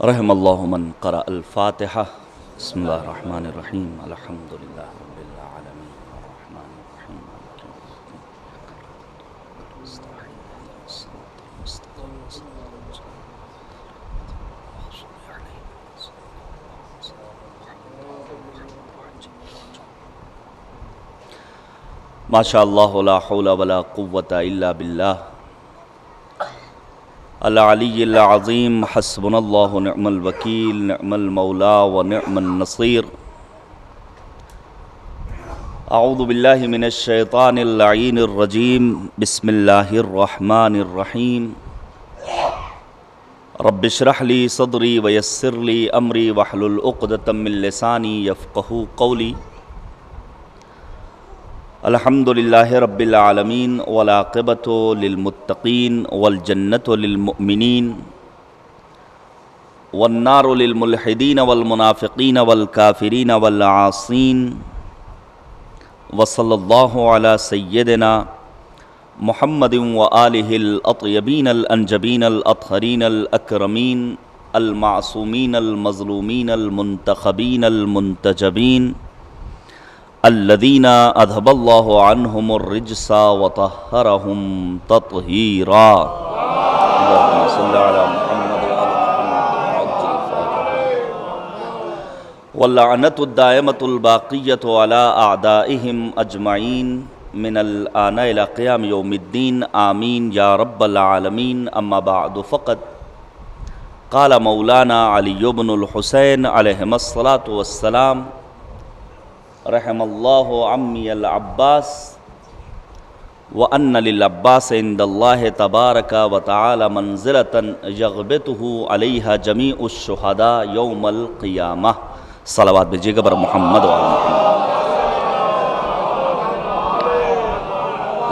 رحم اللہ من قرأ الفاتحہ بسم اللہ الرحمن الرحیم الحمد للہ رب العالمین الرحمن الرحیم مالک یوم الدین نستعین اهدنا الصراط المستقیم صراط ما شاء اللہ لا حول ولا قوة الا باللہ العلی العظیم حسبنا اللہ نعم الوکیل نعم المولا ونعم النصیر اعوذ باللہ من الشیطان اللعین الرجیم بسم اللہ الرحمن الرحیم رب اشرح لی صدری ویسر لی امری واحلل عقدۃ من لسانی یفقہوا قولی الحمد للہ رب العالمین والعاقبۃ للمتقین والجنۃ للمؤمنین والنار للملحدین والمنافقین والکافرین والعاصین وصلی اللہ علی سیدنا محمد وآلہ الاطیبین الانجبین الاطہرین الاکرمین المعصومین المظلومین المنتخبین المنتجبین الذین اذھب اللہ عنہم الرجس وطہرہم تطہیرا اللہم صل علی محمد واللعنۃ الدائمۃ الباقیۃ علی اعدائہم اجمعین من الآن الی قیام یوم الدین آمین یا رب العالمین اما بعد فقد قال مولانا علی بن الحسین علیہم الصلاۃ والسلام رحم اللہ عمی العباس وَأَنَّ لِلْعَبَّاسِ عِنْدَ اللَّهِ تَبَارَكَ وَتَعَالَى مَنْزِلَةً يَغْبِطُهُ عَلَيْهَا جَمِيعُ الشُّهَدَاءِ يَوْمَ الْقِيَامَةِ صلوات بھیجیے گا بر محمد وعلی محمد۔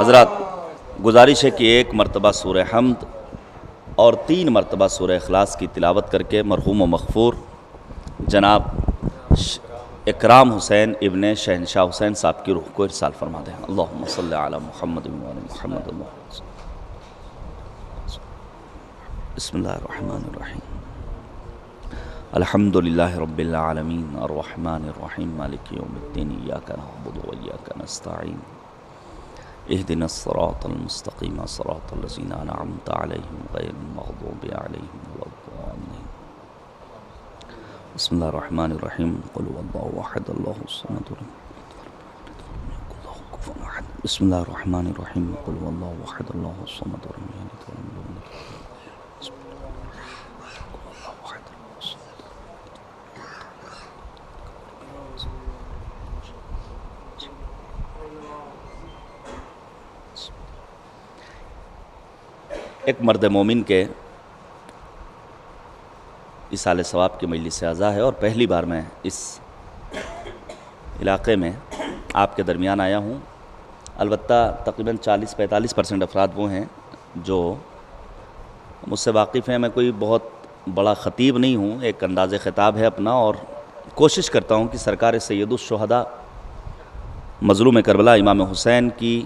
حضرات گزارش ہے کہ ایک مرتبہ سورہ حمد اور 3 مرتبہ سورہ اخلاص کی تلاوت کر کے مرحوم و مغفور جناب اکرام حسین ابن شہنشاہ حسین صاحب کی روح کو ارسال فرما دیں۔ اللہم صلی علی محمد وعلی محمد۔ بسم اللہ الرحمن الرحیم الحمد للہ رب العالمین الرحمن الرحیم مالک یوم الدین ایاک نعبد وایاک نستعین اہدنا الصراط المستقیم صراط الذین انعمت علیہم غیر المغضوب علیہم ولا الضالین۔ بسم اللہ الرحمن الرحیم قل هو اللہ احد اللہ الصمد لم یلد ولم یکن له کفوا احد۔ بسم اللہ الرحمن الرحیم قل هو اللہ احد اللہ الصمد لم یلد ولم یولد ایک مرد مومن کے ایصال ثواب کی مجلس اعزا ہے اور پہلی بار میں اس علاقے میں آپ کے درمیان آیا ہوں۔ البتہ تقریباً 40-45% افراد وہ ہیں جو مجھ سے واقف ہیں۔ میں کوئی بہت بڑا خطیب نہیں ہوں، ایک انداز خطاب ہے اپنا، اور کوشش کرتا ہوں کہ سرکار سید الشہداء مظلوم کربلا امام حسین کی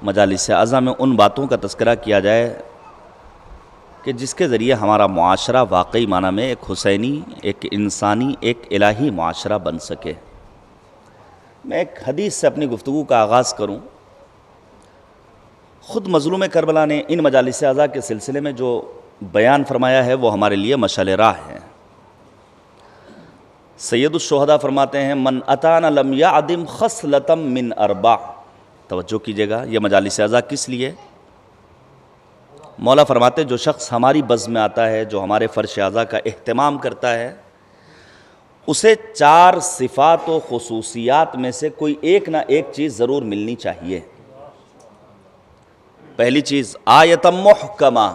مجالس اعزا میں ان باتوں کا تذکرہ کیا جائے کہ جس کے ذریعے ہمارا معاشرہ واقعی معنی میں ایک حسینی، ایک انسانی، ایک الہی معاشرہ بن سکے۔ میں ایک حدیث سے اپنی گفتگو کا آغاز کروں۔ خود مظلوم کربلا نے ان مجالس اعزا کے سلسلے میں جو بیان فرمایا ہے وہ ہمارے لیے مشعل راہ ہے۔ سید الشہداء فرماتے ہیں من اتانا لم یعدم خصلۃ من اربع۔ توجہ کیجیے گا، یہ مجالس اعزا کس لیے؟ مولا فرماتے جو شخص ہماری بزم میں آتا ہے، جو ہمارے فرش اعزا کا اہتمام کرتا ہے، اسے 4 صفات و خصوصیات میں سے کوئی ایک نہ ایک چیز ضرور ملنی چاہیے۔ پہلی چیز آیت محکمہ،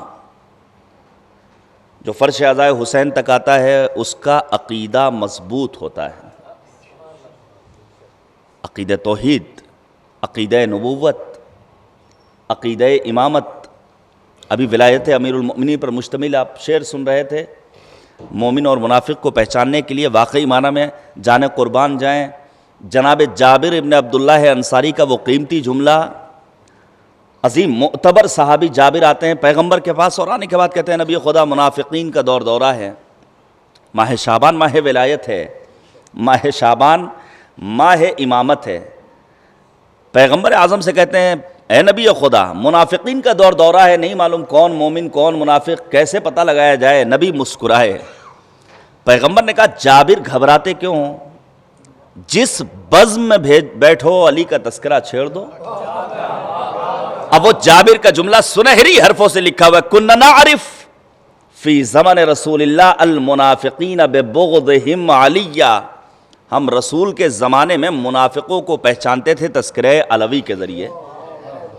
جو فرش اعزا حسین تک آتا ہے اس کا عقیدہ مضبوط ہوتا ہے، عقیدہ توحید، عقیدہ نبوت، عقیدہ امامت۔ ابھی ولایت امیر المؤمنین پر مشتمل آپ شعر سن رہے تھے۔ مومن اور منافق کو پہچاننے کے لیے واقعی معنی میں جان قربان جائیں۔ جناب جابر ابن عبداللہ انصاری کا وہ قیمتی جملہ عظیم معتبر صحابی جابر آتے ہیں پیغمبر کے پاس اور آنے کے بعد کہتے ہیں نبی خدا منافقین کا دور دورہ ہے، ماہ شعبان ماہ ولایت ہے، ماہ شعبان ماہ امامت ہے۔ پیغمبر اعظم سے کہتے ہیں اے نبی خدا منافقین کا دور دورہ ہے، نہیں معلوم کون مومن کون منافق، کیسے پتہ لگایا جائے؟ نبی مسکرائے۔ پیغمبر نے کہا جابر گھبراتے کیوں ہوں؟ جس بزم میں بیٹھو علی کا تذکرہ چھیڑ دو۔ اب وہ جابر کا جملہ سنہری حرفوں سے لکھا ہوا ہے، کنا نعرف فی زمن رسول اللہ المنافقین ببغضہم علیہ، ہم رسول کے زمانے میں منافقوں کو پہچانتے تھے تذکرہ علوی کے ذریعے۔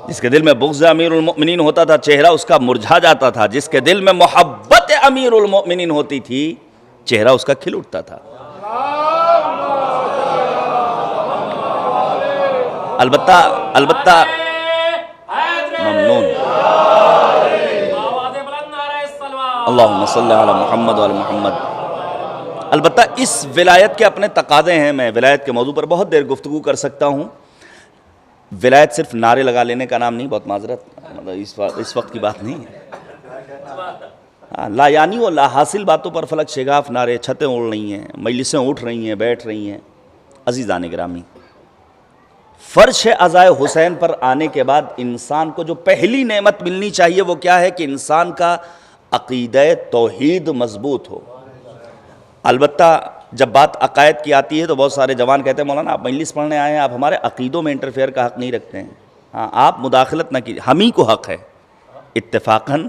جس کے دل میں بغض امیر المؤمنین ہوتا تھا چہرہ اس کا مرجھا جاتا تھا، جس کے دل میں محبت امیر المؤمنین ہوتی تھی چہرہ اس کا کھل اٹھتا تھا۔ البتہ ممنون، اللہم صلی علی محمد وعلی محمد۔ البتہ اس ولایت کے اپنے تقاضے ہیں، میں ولایت کے موضوع پر بہت دیر گفتگو کر سکتا ہوں۔ ولایت صرف نعرے لگا لینے کا نام نہیں، بہت معذرت، اس وقت کی بات نہیں ہے۔ لا یعنی و لا حاصل باتوں پر فلک شگاف نعرے، چھتیں اڑ رہی ہیں، مجلسیں اٹھ رہی ہیں، بیٹھ رہی ہیں۔ عزیزان گرامی، فرش عزائے حسین پر آنے کے بعد انسان کو جو پہلی نعمت ملنی چاہیے وہ کیا ہے کہ انسان کا عقیدہ توحید مضبوط ہو۔ البتہ جب بات عقائد کی آتی ہے تو بہت سارے جوان کہتے ہیں مولانا آپ مجلس پڑھنے آئے ہیں، آپ ہمارے عقیدوں میں انٹرفیئر کا حق نہیں رکھتے ہیں۔ ہاں، آپ مداخلت نہ کیجیے، ہم ہی کو حق ہے اتفاقاً،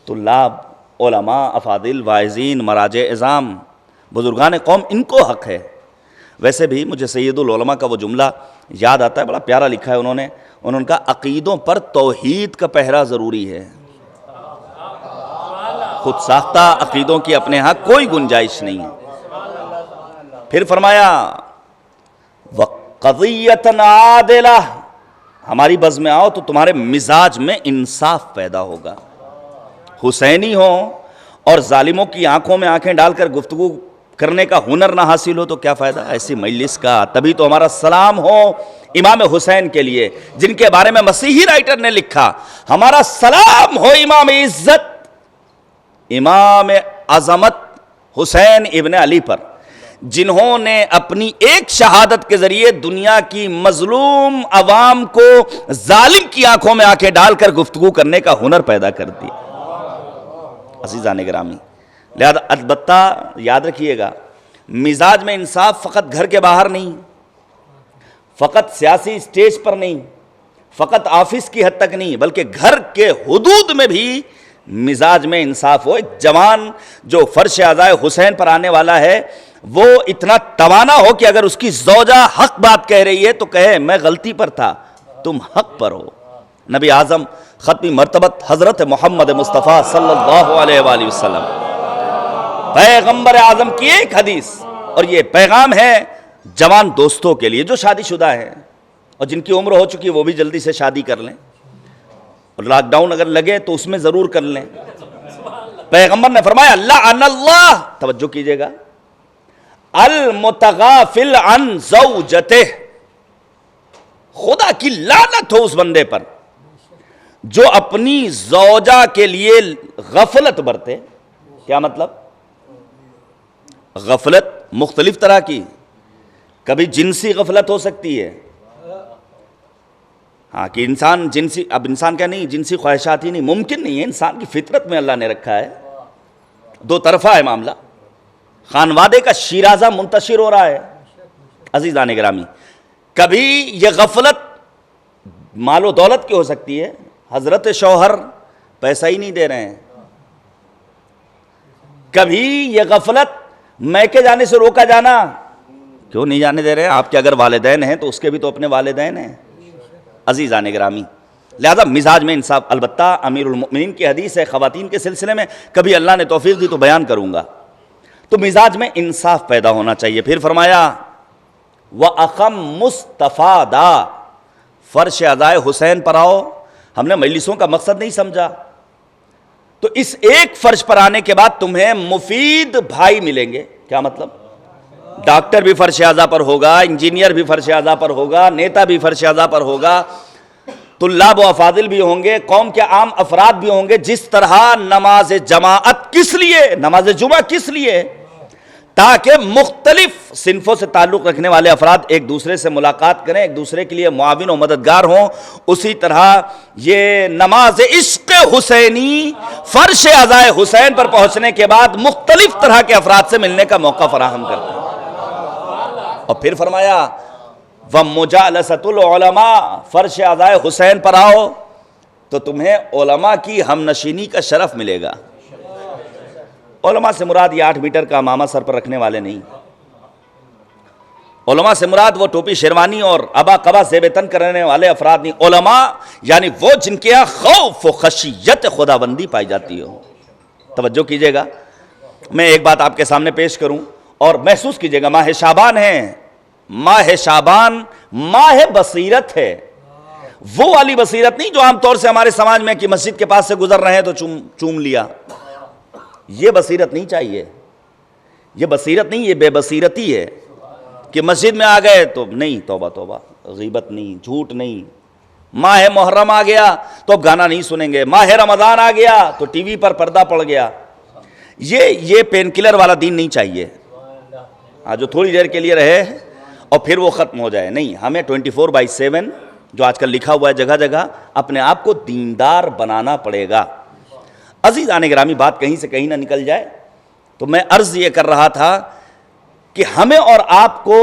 طلاب، علماء، افاضل، واعظین، مراجع اعظام، بزرگان قوم، ان کو حق ہے۔ ویسے بھی مجھے سید العلماء کا وہ جملہ یاد آتا ہے، بڑا پیارا لکھا ہے انہوں نے کہا عقیدوں پر توحید کا پہرا ضروری ہے، خود ساختہ عقیدوں کی اپنے ہاں کوئی گنجائش نہیں ہے۔ پھر فرمایا وَقَضِيَّةً عَادِلَةً، ہماری بز میں آؤ تو تمہارے مزاج میں انصاف پیدا ہوگا۔ حسینی ہو اور ظالموں کی آنکھوں میں آنکھیں ڈال کر گفتگو کرنے کا ہنر نہ حاصل ہو تو کیا فائدہ ایسی مجلس کا؟ تبھی تو ہمارا سلام ہو امام حسین کے لیے، جن کے بارے میں مسیحی رائٹر نے لکھا ہمارا سلام ہو امام عزت، امام عظمت حسین ابن علی پر، جنہوں نے اپنی ایک شہادت کے ذریعے دنیا کی مظلوم عوام کو ظالم کی آنکھوں میں آنکھیں ڈال کر گفتگو کرنے کا ہنر پیدا کر دیا۔ عزیزان گرامی، لہذا البتہ یاد رکھیے گا مزاج میں انصاف فقط گھر کے باہر نہیں، فقط سیاسی سٹیج پر نہیں، فقط آفس کی حد تک نہیں، بلکہ گھر کے حدود میں بھی مزاج میں انصاف ہو۔ ایک جوان جو فرش عزائے حسین پر آنے والا ہے وہ اتنا توانا ہو کہ اگر اس کی زوجہ حق بات کہہ رہی ہے تو کہے میں غلطی پر تھا، تم حق پر ہو۔ نبی اعظم ختمی مرتبت حضرت محمد مصطفیٰ صلی اللہ علیہ وآلہ وسلم، پیغمبر اعظم کی ایک حدیث، اور یہ پیغام ہے جوان دوستوں کے لیے جو شادی شدہ ہیں اور جن کی عمر ہو چکی ہے وہ بھی جلدی سے شادی کر لیں، اور لاک ڈاؤن اگر لگے تو اس میں ضرور کر لیں۔ پیغمبر نے فرمایا لعن اللہ، توجہ کیجئے گا، المتغافل عن زوجتہ، خدا کی لعنت ہو اس بندے پر جو اپنی زوجہ کے لیے غفلت برتے۔ کیا مطلب؟ غفلت مختلف طرح کی، کبھی جنسی غفلت ہو سکتی ہے، ہاں کہ انسان جنسی، اب انسان کیا نہیں جنسی خواہشات ہی نہیں، ممکن نہیں ہے، انسان کی فطرت میں اللہ نے رکھا ہے، دو طرفہ ہے معاملہ، خانوادے کا شیرازہ منتشر ہو رہا ہے۔ عزیزان گرامی، کبھی یہ غفلت مال و دولت کی ہو سکتی ہے، حضرت شوہر پیسہ ہی نہیں دے رہے ہیں، کبھی یہ غفلت میکے جانے سے روکا جانا، کیوں نہیں جانے دے رہے ہیں؟ آپ کے اگر والدین ہیں تو اس کے بھی تو اپنے والدین ہیں۔ عزیزان گرامی، لہذا مزاج میں انصاف، البتہ امیر المؤمنین کی حدیث ہے خواتین کے سلسلے میں، کبھی اللہ نے توفیق دی تو بیان کروں گا، تو مزاج میں انصاف پیدا ہونا چاہیے۔ پھر فرمایا وَأَخَمْ مُسْتَفَادًا، فرش عزائے حسین پر آؤ، ہم نے مجلسوں کا مقصد نہیں سمجھا، تو اس ایک فرش پر آنے کے بعد تمہیں مفید بھائی ملیں گے۔ کیا مطلب؟ ڈاکٹر بھی فرش اعضاء پر ہوگا، انجینئر بھی فرش اعضاء پر ہوگا، نیتا بھی فرش اعضاء پر ہوگا، طلاب و افاضل بھی ہوں گے، قوم کے عام افراد بھی ہوں گے. جس طرح نماز جماعت کس لیے، نماز جمعہ کس لیے؟ تاکہ مختلف صنفوں سے تعلق رکھنے والے افراد ایک دوسرے سے ملاقات کریں، ایک دوسرے کے لیے معاون و مددگار ہوں. اسی طرح یہ نماز عشق حسینی فرش عزائے حسین پر پہنچنے کے بعد مختلف طرح کے افراد سے ملنے کا موقع فراہم کرتا ہے. اور پھر فرمایا وَمُجَالَسَةُ الْعُلَمَاء، فرش عزائے حسین پر آؤ تو تمہیں علماء کی ہم نشینی کا شرف ملے گا. علماء سے مراد یہ 8 میٹر کا امامہ سر پر رکھنے والے نہیں. علماء سے مراد وہ ٹوپی شیروانی اور ابا قبا زیب تن کرنے والے افراد نہیں. علماء یعنی وہ جن کے یہاں خوف و خشیت خداوندی پائی جاتی ہو. توجہ کیجئے گا، میں ایک بات آپ کے سامنے پیش کروں اور محسوس کیجئے گا. ماہ شعبان ہے، ماہ شعبان ماہ بصیرت ہے. وہ والی بصیرت نہیں جو عام طور سے ہمارے سماج میں کہ مسجد کے پاس سے گزر رہے ہیں تو چوم لیا. یہ بصیرت نہیں چاہیے، یہ بصیرت نہیں، یہ بے بصیرتی ہے کہ مسجد میں آ گئے تو نہیں، توبہ توبہ، غیبت نہیں، جھوٹ نہیں. ماہ محرم آ گیا تو اب گانا نہیں سنیں گے. ماہ رمضان آ گیا تو ٹی وی پر پردہ پڑ گیا. یہ پین کلر والا دین نہیں چاہیے جو تھوڑی دیر کے لیے رہے اور پھر وہ ختم ہو جائے. نہیں، ہمیں 24/7 جو آج کل لکھا ہوا ہے جگہ جگہ، اپنے آپ کو دیندار بنانا پڑے گا. عزیزان گرامی، بات کہیں سے کہیں نہ نکل جائے تو میں عرض یہ کر رہا تھا کہ ہمیں اور آپ کو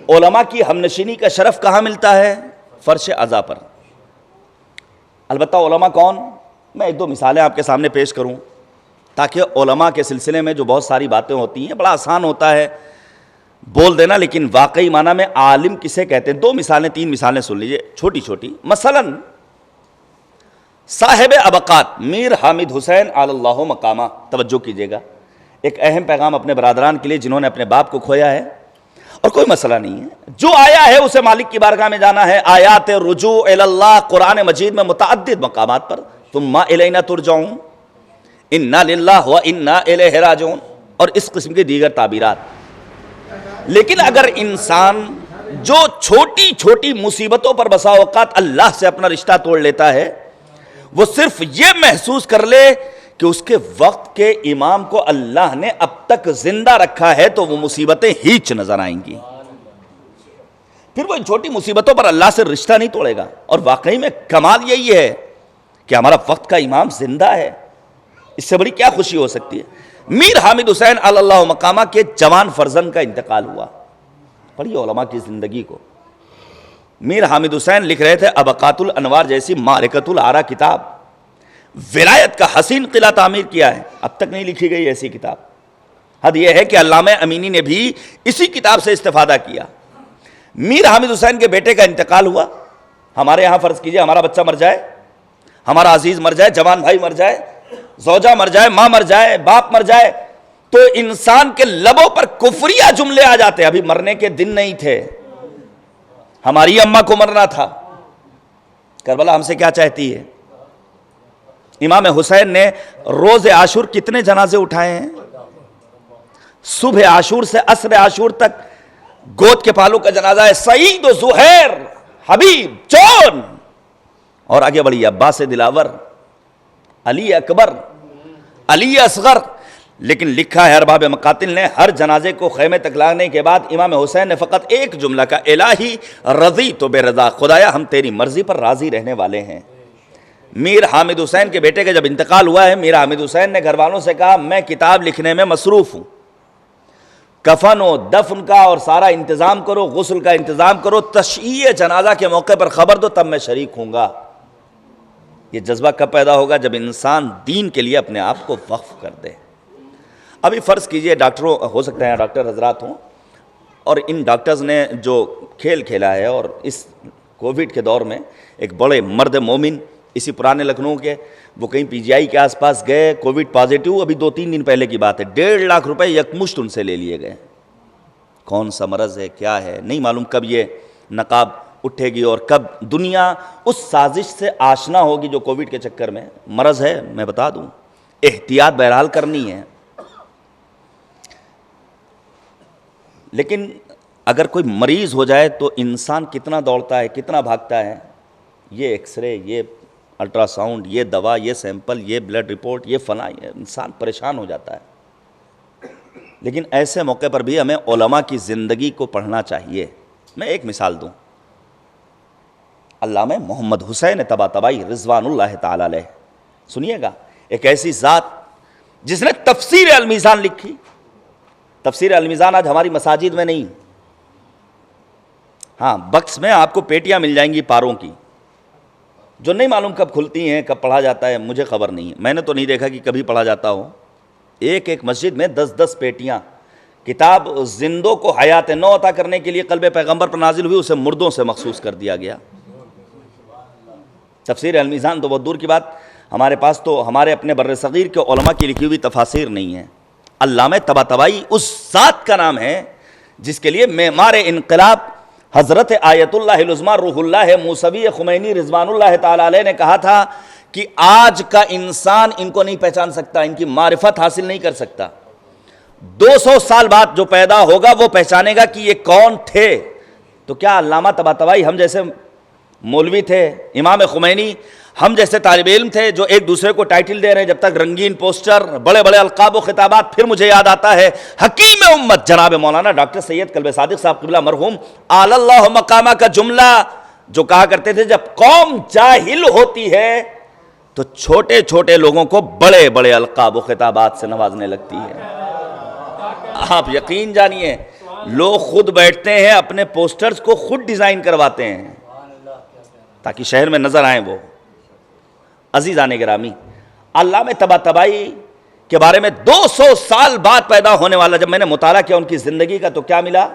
علماء کی ہمنشینی کا شرف کہاں ملتا ہے؟ فرش عزا پر. البتہ علماء کون؟ میں 1-2 مثالیں آپ کے سامنے پیش کروں تاکہ علماء کے سلسلے میں جو بہت ساری باتیں ہوتی ہیں، بڑا آسان ہوتا ہے بول دینا، لیکن واقعی معنی میں عالم کسے کہتے ہیں؟ 2 مثالیں 3 مثالیں سن لیجئے چھوٹی چھوٹی. مثلاً صاحب ابقات میر حامد حسین علی اللہ مقامہ. توجہ کیجئے گا، ایک اہم پیغام اپنے برادران کے لیے جنہوں نے اپنے باپ کو کھویا ہے. اور کوئی مسئلہ نہیں ہے، جو آیا ہے اسے مالک کی بارگاہ میں جانا ہے. آیات رجوع الی اللہ قرآن مجید میں متعدد مقامات پر ثم الینا ترجعون، انا للہ و انا الیہ راجعون اور اس قسم کی دیگر تعبیرات. لیکن اگر انسان جو چھوٹی چھوٹی مصیبتوں پر بسا اوقات اللہ سے اپنا رشتہ توڑ لیتا ہے، وہ صرف یہ محسوس کر لے کہ اس کے وقت کے امام کو اللہ نے اب تک زندہ رکھا ہے تو وہ مصیبتیں ہیچ نظر آئیں گی. پھر وہ ان چھوٹی مصیبتوں پر اللہ سے رشتہ نہیں توڑے گا. اور واقعی میں کمال یہی ہے کہ ہمارا وقت کا امام زندہ ہے. اس سے بڑی کیا خوشی ہو سکتی ہے؟ میر حامد حسین علی اللہ مقامہ کے جوان فرزند کا انتقال ہوا. پڑھیے علماء کی زندگی کو. میر حامد حسین لکھ رہے تھے ابقات الانوار جیسی معرکۃ العرا کتاب. ولایت کا حسین قلعہ تعمیر کیا ہے، اب تک نہیں لکھی گئی ایسی کتاب. حد یہ ہے کہ علامہ امینی نے بھی اسی کتاب سے استفادہ کیا. میر حامد حسین کے بیٹے کا انتقال ہوا. ہمارے یہاں فرض کیجئے ہمارا بچہ مر جائے، ہمارا عزیز مر جائے، جوان بھائی مر جائے، زوجہ مر جائے، ماں مر جائے، باپ مر جائے، تو انسان کے لبوں پر کفریہ جملے آ جاتے. ابھی مرنے کے دن نہیں تھے، ہماری اماں کو مرنا تھا. کربلا ہم سے کیا چاہتی ہے؟ امام حسین نے روز عاشور کتنے جنازے اٹھائے ہیں؟ صبح عاشور سے عصر عاشور تک گود کے پالوں کا جنازہ ہے. سعید و زہیر، حبیب، جون، اور آگے بڑھی عباس دلاور، علی اکبر، علی اصغر. لیکن لکھا ہے ارباب مقاتل نے ہر جنازے کو خیمے تک لانے کے بعد امام حسین نے فقط ایک جملہ کہا، الہی رضیت برضا، خدایا ہم تیری مرضی پر راضی رہنے والے ہیں. میر حامد حسین کے بیٹے کا جب انتقال ہوا ہے، میر حامد حسین نے گھر والوں سے کہا میں کتاب لکھنے میں مصروف ہوں، کفن و دفن کا اور سارا انتظام کرو، غسل کا انتظام کرو، تشییع جنازہ کے موقع پر خبر دو، تب میں شریک ہوں گا. یہ جذبہ کب پیدا ہوگا؟ جب انسان دین کے لیے اپنے آپ کو وقف کر دے. ابھی فرض کیجئے ڈاکٹروں، ہو سکتا ہے ڈاکٹر حضرات ہوں، اور ان ڈاکٹرز نے جو کھیل کھیلا ہے اور اس کووڈ کے دور میں ایک بڑے مرد مومن اسی پرانے لکھنؤ کے، وہ کہیں پی جی آئی کے آس پاس گئے، کووڈ پازیٹیو، ابھی 2-3 دن پہلے کی بات ہے، 1.5 لاکھ روپے یکمشت ان سے لے لیے گئے. کون سا مرض ہے، کیا ہے، نہیں معلوم کب یہ نقاب اٹھے گی اور کب دنیا اس سازش سے آشنا ہوگی جو کووڈ کے چکر میں مرض ہے. میں بتا دوں، احتیاط بہرحال کرنی ہے، لیکن اگر کوئی مریض ہو جائے تو انسان کتنا دوڑتا ہے، کتنا بھاگتا ہے. یہ ایکس رے، یہ الٹرا ساؤنڈ، یہ دوا، یہ سیمپل، یہ بلڈ رپورٹ، یہ فلاں، انسان پریشان ہو جاتا ہے۔ لیکن ایسے موقع پر بھی ہمیں علماء کی زندگی کو پڑھنا چاہیے۔ میں ایک مثال دوں، علامہ محمد حسین طباطبائی رضوان اللہ تعالی علیہ، سنیے گا، ایک ایسی ذات جس نے تفسیر المیزان لکھی۔ تفسیر المیزان آج ہماری مساجد میں نہیں، ہاں بکس میں آپ کو پیٹیاں مل جائیں گی پاروں کی، جو نہیں معلوم کب کھلتی ہیں، کب پڑھا جاتا ہے، مجھے خبر نہیں ہے، میں نے تو نہیں دیکھا کہ کبھی پڑھا جاتا ہو۔ ایک ایک مسجد میں 10 پیٹیاں، کتاب زندوں کو حیات نو عطا کرنے کے لیے قلب پیغمبر پر نازل ہوئی، اسے مردوں سے مخصوص کر دیا گیا۔ تفسیر المیزان تو بہت دور کی بات، ہمارے پاس تو ہمارے اپنے بر صغیر کے علماء کی لکھی ہوئی تفاسیر نہیں ہے۔ علامہ طباطبائی اس ذات کا نام ہے جس کے لیے معمار انقلاب حضرت آیت اللہ العظمیٰ روح اللہ موسوی خمینی رضوان اللہ تعالی علیہ نے کہا تھا کہ آج کا انسان ان کو نہیں پہچان سکتا، ان کی معرفت حاصل نہیں کر سکتا، 200 سال بعد جو پیدا ہوگا وہ پہچانے گا کہ یہ کون تھے۔ تو کیا علامہ طباطبائی ہم جیسے مولوی تھے، امام خمینی ہم جیسے طالب علم تھے جو ایک دوسرے کو ٹائٹل دے رہے ہیں؟ جب تک رنگین پوسٹر، بڑے بڑے القاب و خطابات، پھر مجھے یاد آتا ہے حکیم امت جناب مولانا ڈاکٹر سید قلب صادق صاحب قبلہ مرحوم اعلی اللہ مقامہ کا جملہ جو کہا کرتے تھے، جب قوم جاہل ہوتی ہے تو چھوٹے چھوٹے لوگوں کو بڑے بڑے القاب و خطابات سے نوازنے لگتی ہے۔ آپ یقین جانیے، لوگ خود بیٹھتے ہیں اپنے پوسٹرز کو خود ڈیزائن کرواتے ہیں تاکہ شہر میں نظر آئیں وہ۔ عزیزان گرامی، علامہ طباطبائی کے بارے میں 200 سال بعد پیدا ہونے والا جب میں نے مطالعہ کیا ان کی زندگی کا، تو کیا ملا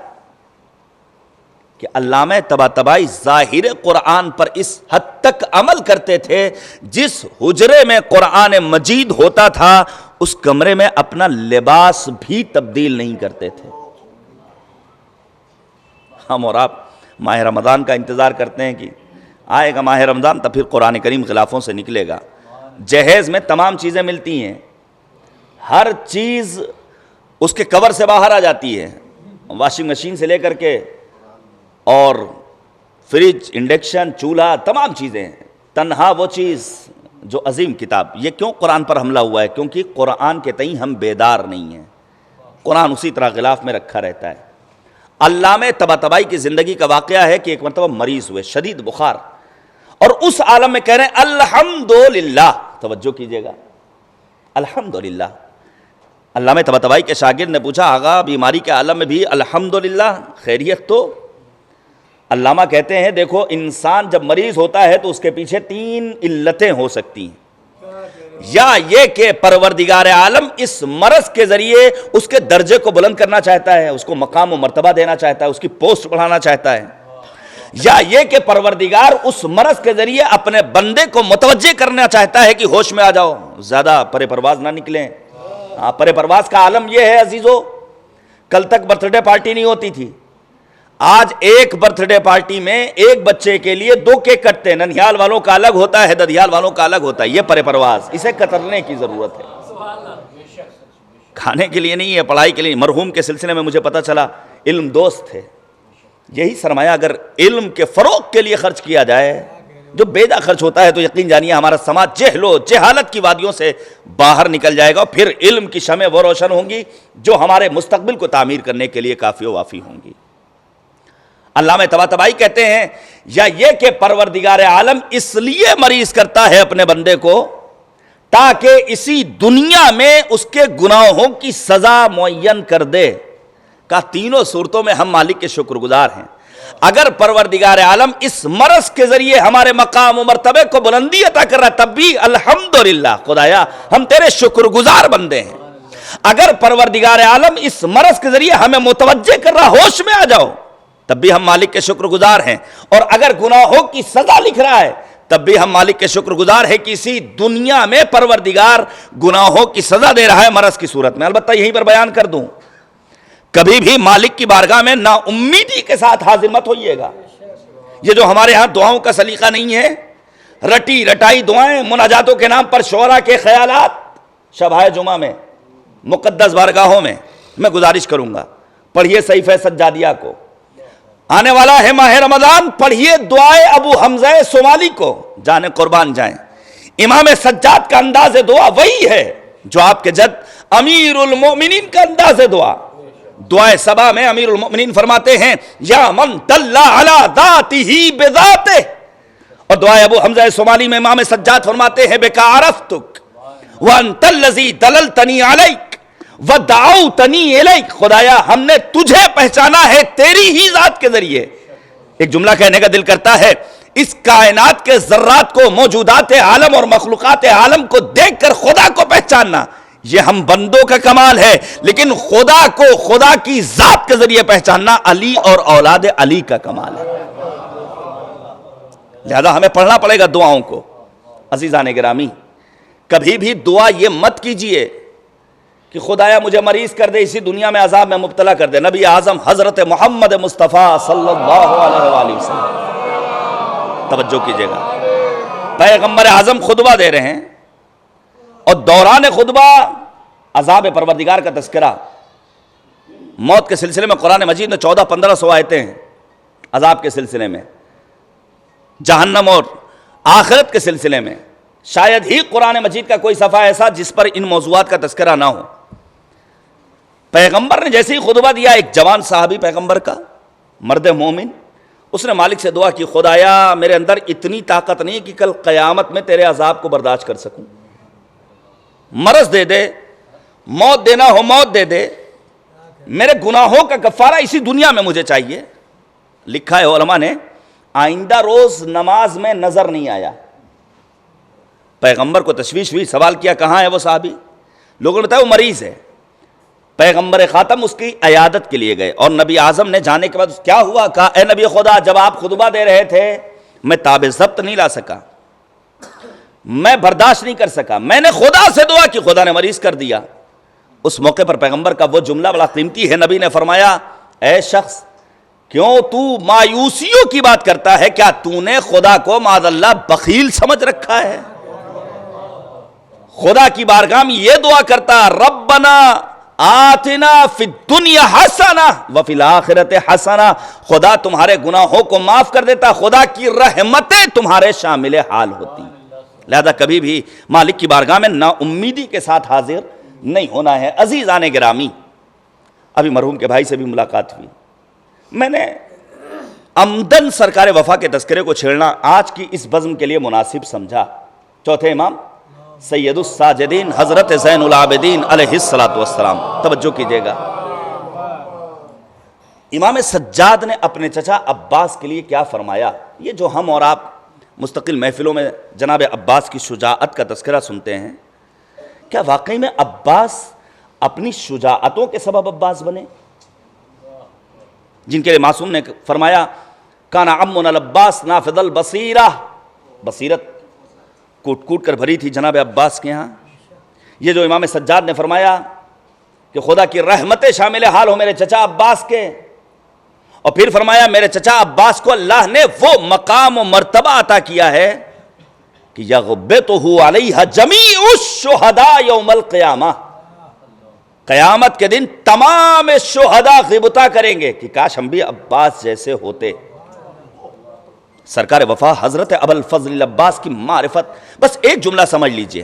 کہ علامہ طباطبائی ظاہر قرآن پر اس حد تک عمل کرتے تھے، جس حجرے میں قرآن مجید ہوتا تھا اس کمرے میں اپنا لباس بھی تبدیل نہیں کرتے تھے۔ ہم اور آپ ماہ رمضان کا انتظار کرتے ہیں کہ آئے گا ماہ رمضان تب پھر قرآن کریم غلافوں سے نکلے گا۔ جہیز میں تمام چیزیں ملتی ہیں، ہر چیز اس کے کور سے باہر آ جاتی ہے، واشنگ مشین سے لے کر کے اور فریج، انڈکشن، چولہا، تمام چیزیں ہیں۔ تنہا وہ چیز جو عظیم کتاب، یہ کیوں قرآن پر حملہ ہوا ہے؟ کیونکہ قرآن کے تئیں ہم بیدار نہیں ہیں، قرآن اسی طرح غلاف میں رکھا رہتا ہے۔ علامہ طباطبائی کی زندگی کا واقعہ ہے کہ ایک مرتبہ مریض ہوئے، شدید بخار، اور اس عالم میں کہہ رہے ہیں الحمدللہ، توجہ کیجئے گا، الحمدللہ۔ علامہ طباطبائی کے شاگرد نے پوچھا، آقا بیماری کے عالم میں بھی الحمدللہ، خیریت تو؟ علامہ کہتے ہیں دیکھو، انسان جب مریض ہوتا ہے تو اس کے پیچھے 3 علتیں ہو سکتی ہیں، یا یہ کہ پروردگار عالم اس مرض کے ذریعے اس کے درجے کو بلند کرنا چاہتا ہے، اس کو مقام و مرتبہ دینا چاہتا ہے، اس کی پوسٹ بڑھانا چاہتا ہے، یا یہ کہ پروردگار اس مرض کے ذریعے اپنے بندے کو متوجہ کرنا چاہتا ہے کہ ہوش میں آ جاؤ، زیادہ پرے پرواز نہ نکلیں۔ پرے پرواز کا عالم یہ ہے عزیزو، کل تک برتھ ڈے پارٹی نہیں ہوتی تھی، آج ایک برتھ ڈے پارٹی میں ایک بچے کے لیے 2 کیک کٹتے ہیں، ننہیال والوں کا الگ ہوتا ہے، ددھیال والوں کا الگ ہوتا ہے۔ یہ پرے پرواز، اسے کترنے کی ضرورت ہے، کھانے کے لیے نہیں ہے، پڑھائی کے لیے۔ مرحوم کے سلسلے میں مجھے پتا چلا علم دوست تھے، یہی سرمایہ اگر علم کے فروغ کے لیے خرچ کیا جائے، جو بیجا خرچ ہوتا ہے، تو یقین جانیے ہمارا سماج جہل و جہالت کی وادیوں سے باہر نکل جائے گا، پھر علم کی شمع وہ روشن ہوں گی جو ہمارے مستقبل کو تعمیر کرنے کے لیے کافی و وافی ہوں گی۔ علامہ طباطبائی کہتے ہیں، یا یہ کہ پروردگار عالم اس لیے مریض کرتا ہے اپنے بندے کو تاکہ اسی دنیا میں اس کے گناہوں کی سزا معین کر دے۔ کہ تینوں صورتوں میں ہم مالک کے شکر گزار ہیں۔ اگر پروردگار عالم اس مرض کے ذریعے ہمارے مقام و مرتبے کو بلندی عطا کر رہا ہے، تب بھی الحمدللہ، خدایا ہم تیرے شکر گزار بندے ہیں۔ اگر پروردگار عالم اس مرض کے ذریعے ہمیں متوجہ کر رہا، ہوش میں آ جاؤ، تب بھی ہم مالک کے شکر گزار ہیں۔ اور اگر گناہوں کی سزا لکھ رہا ہے، تب بھی ہم مالک کے شکر گزار ہیں کہ اسی دنیا میں پروردگار گناہوں کی سزا دے رہا ہے مرض کی صورت میں۔ البتہ یہیں پر بیان کر دوں، کبھی بھی مالک کی بارگاہ میں نا امیدی کے ساتھ حاضر مت ہوئیے گا۔ یہ جو ہمارے ہاں دعاؤں کا سلیقہ نہیں ہے، رٹی رٹائی دعائیں، مناجاتوں کے نام پر شعراء کے خیالات، شبائے جمعہ میں مقدس بارگاہوں میں، میں گزارش کروں گا پڑھیے صحیفہ سجادیہ کو، آنے والا ہے ماہ رمضان، پڑھیے دعائے ابو حمزہ صومالی کو، جانے قربان جائیں۔ امام سجاد کا انداز دعا وہی ہے جو آپ کے جد امیر المومنین کا انداز دعا۔ دعائے صبا میں امیر المومنین فرماتے ہیں یا من دل علی ذاتہ بذاتہ، اور دعائے ابو حمزہ صومالی میں امام سجاد فرماتے ہیں بک عرفتک وانت الذی دللتنی علیک ودعوتنی الیک، خدایا ہم نے تجھے پہچانا ہے تیری ہی ذات کے ذریعے۔ ایک جملہ کہنے کا دل کرتا ہے، اس کائنات کے ذرات کو، موجودات عالم اور مخلوقات عالم کو دیکھ کر خدا کو پہچاننا یہ ہم بندوں کا کمال ہے، لیکن خدا کو خدا کی ذات کے ذریعے پہچاننا علی اور اولاد علی کا کمال ہے۔ لہذا ہمیں پڑھنا پڑے گا دعاؤں کو۔ عزیزان گرامی، کبھی بھی دعا یہ مت کیجئے کہ خدایا مجھے مریض کر دے، اسی دنیا میں عذاب میں مبتلا کر دے۔ نبی اعظم حضرت محمد مصطفیٰ صلی اللہ علیہ وآلہ وسلم، توجہ کیجئے گا، پیغمبر اعظم خطبہ دے رہے ہیں اور دوران خطبہ عذاب پروردگار کا تذکرہ، موت کے سلسلے میں قرآن مجید میں 1400-1500 آیتیں ہیں، عذاب کے سلسلے میں، جہنم اور آخرت کے سلسلے میں شاید ہی قرآن مجید کا کوئی صفحہ ایسا جس پر ان موضوعات کا تذکرہ نہ ہو۔ پیغمبر نے جیسے ہی خطبہ دیا، ایک جوان صحابی پیغمبر کا، مرد مومن، اس نے مالک سے دعا کی، خدایا میرے اندر اتنی طاقت نہیں کہ کل قیامت میں تیرے عذاب کو برداشت کر سکوں، مرض دے دے، موت دینا ہو موت دے دے، میرے گناہوں کا کفارہ اسی دنیا میں مجھے چاہیے۔ لکھا ہے علماء نے، آئندہ روز نماز میں نظر نہیں آیا۔ پیغمبر کو تشویش ہوئی، سوال کیا کہاں ہے وہ صحابی؟ لوگوں نے بتایا وہ مریض ہے۔ پیغمبر خاتم اس کی عیادت کے لیے گئے، اور نبی اعظم نے جانے کے بعد کیا ہوا؟ کہا اے نبی خدا، جب آپ خطبہ دے رہے تھے میں تاب ضبط نہیں لا سکا، میں برداشت نہیں کر سکا، میں نے خدا سے دعا کی، خدا نے مریض کر دیا۔ اس موقع پر پیغمبر کا وہ جملہ بڑا قیمتی ہے، نبی نے فرمایا اے شخص، کیوں تو مایوسیوں کی بات کرتا ہے؟ کیا تو نے خدا کو معاذ اللہ بخیل سمجھ رکھا ہے؟ خدا کی بارگاہ میں یہ دعا کرتا، ربنا آتنا فی الدنیا حسنہ وفی الآخرۃ حسنہ، خدا تمہارے گناہوں کو معاف کر دیتا، خدا کی رحمتیں تمہارے شامل حال ہوتی۔ لہذا کبھی بھی مالک کی بارگاہ میں نا امیدی کے ساتھ حاضر نہیں ہونا ہے۔ عزیزان گرامی، ابھی مرحوم کے بھائی سے بھی ملاقات ہوئی، میں نے عمدن سرکار وفا کے تذکرے کو چھیڑنا آج کی اس بزم کے لیے مناسب سمجھا۔ چوتھے امام سید الساجدین حضرت زین العابدین علیہ الصلوۃ والسلام، توجہ کیجئے گا، امام سجاد نے اپنے چچا عباس کے لیے کیا فرمایا؟ یہ جو ہم اور آپ مستقل محفلوں میں جناب عباس کی شجاعت کا تذکرہ سنتے ہیں، کیا واقعی میں عباس اپنی شجاعتوں کے سبب عباس بنے؟ جن کے لیے معصوم نے فرمایا کانا عمنا العباس نافذ البصیرہ، بصیرت کوٹ کوٹ کر بھری تھی جناب عباس کے ہاں۔ یہ جو امام سجاد نے فرمایا کہ خدا کی رحمتیں شامل حال ہو میرے چچا عباس کے، اور پھر فرمایا میرے چچا عباس کو اللہ نے وہ مقام و مرتبہ عطا کیا ہے کہ یغبطہ علیہ جمیع الشہداء یوم القیامہ، قیامت کے دن تمام شہداء غبطہ کریں گے کہ کاش ہم بھی عباس جیسے ہوتے۔ سرکار وفا حضرت ابوالفضل عباس کی معرفت، بس ایک جملہ سمجھ لیجئے،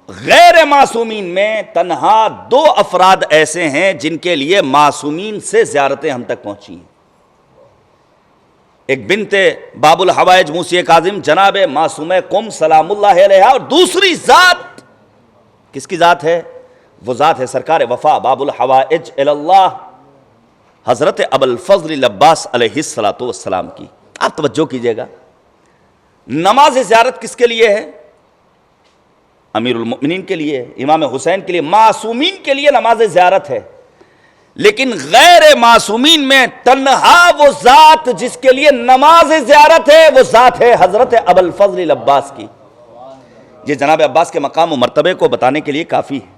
غیر معصومین میں تنہا 2 افراد ایسے ہیں جن کے لیے معصومین سے زیارتیں ہم تک پہنچی ہیں۔ ایک بنت باب الحوائج موسی کاظم جناب معصومہ قم سلام اللہ علیہا، اور دوسری ذات کس کی ذات ہے؟ وہ ذات ہے سرکار وفا باب الحوائج اللہ حضرت ابوالفضل عباس علیہ السلام کی۔ آپ توجہ کیجئے گا، نماز زیارت کس کے لیے ہے؟ امیر المؤمنین کے لیے، امام حسین کے لیے، معصومین کے لیے نماز زیارت ہے، لیکن غیر معصومین میں تنہا وہ ذات جس کے لیے نماز زیارت ہے وہ ذات ہے حضرت ابوالفضل عباس کی۔ یہ جناب عباس کے مقام و مرتبے کو بتانے کے لیے کافی ہے۔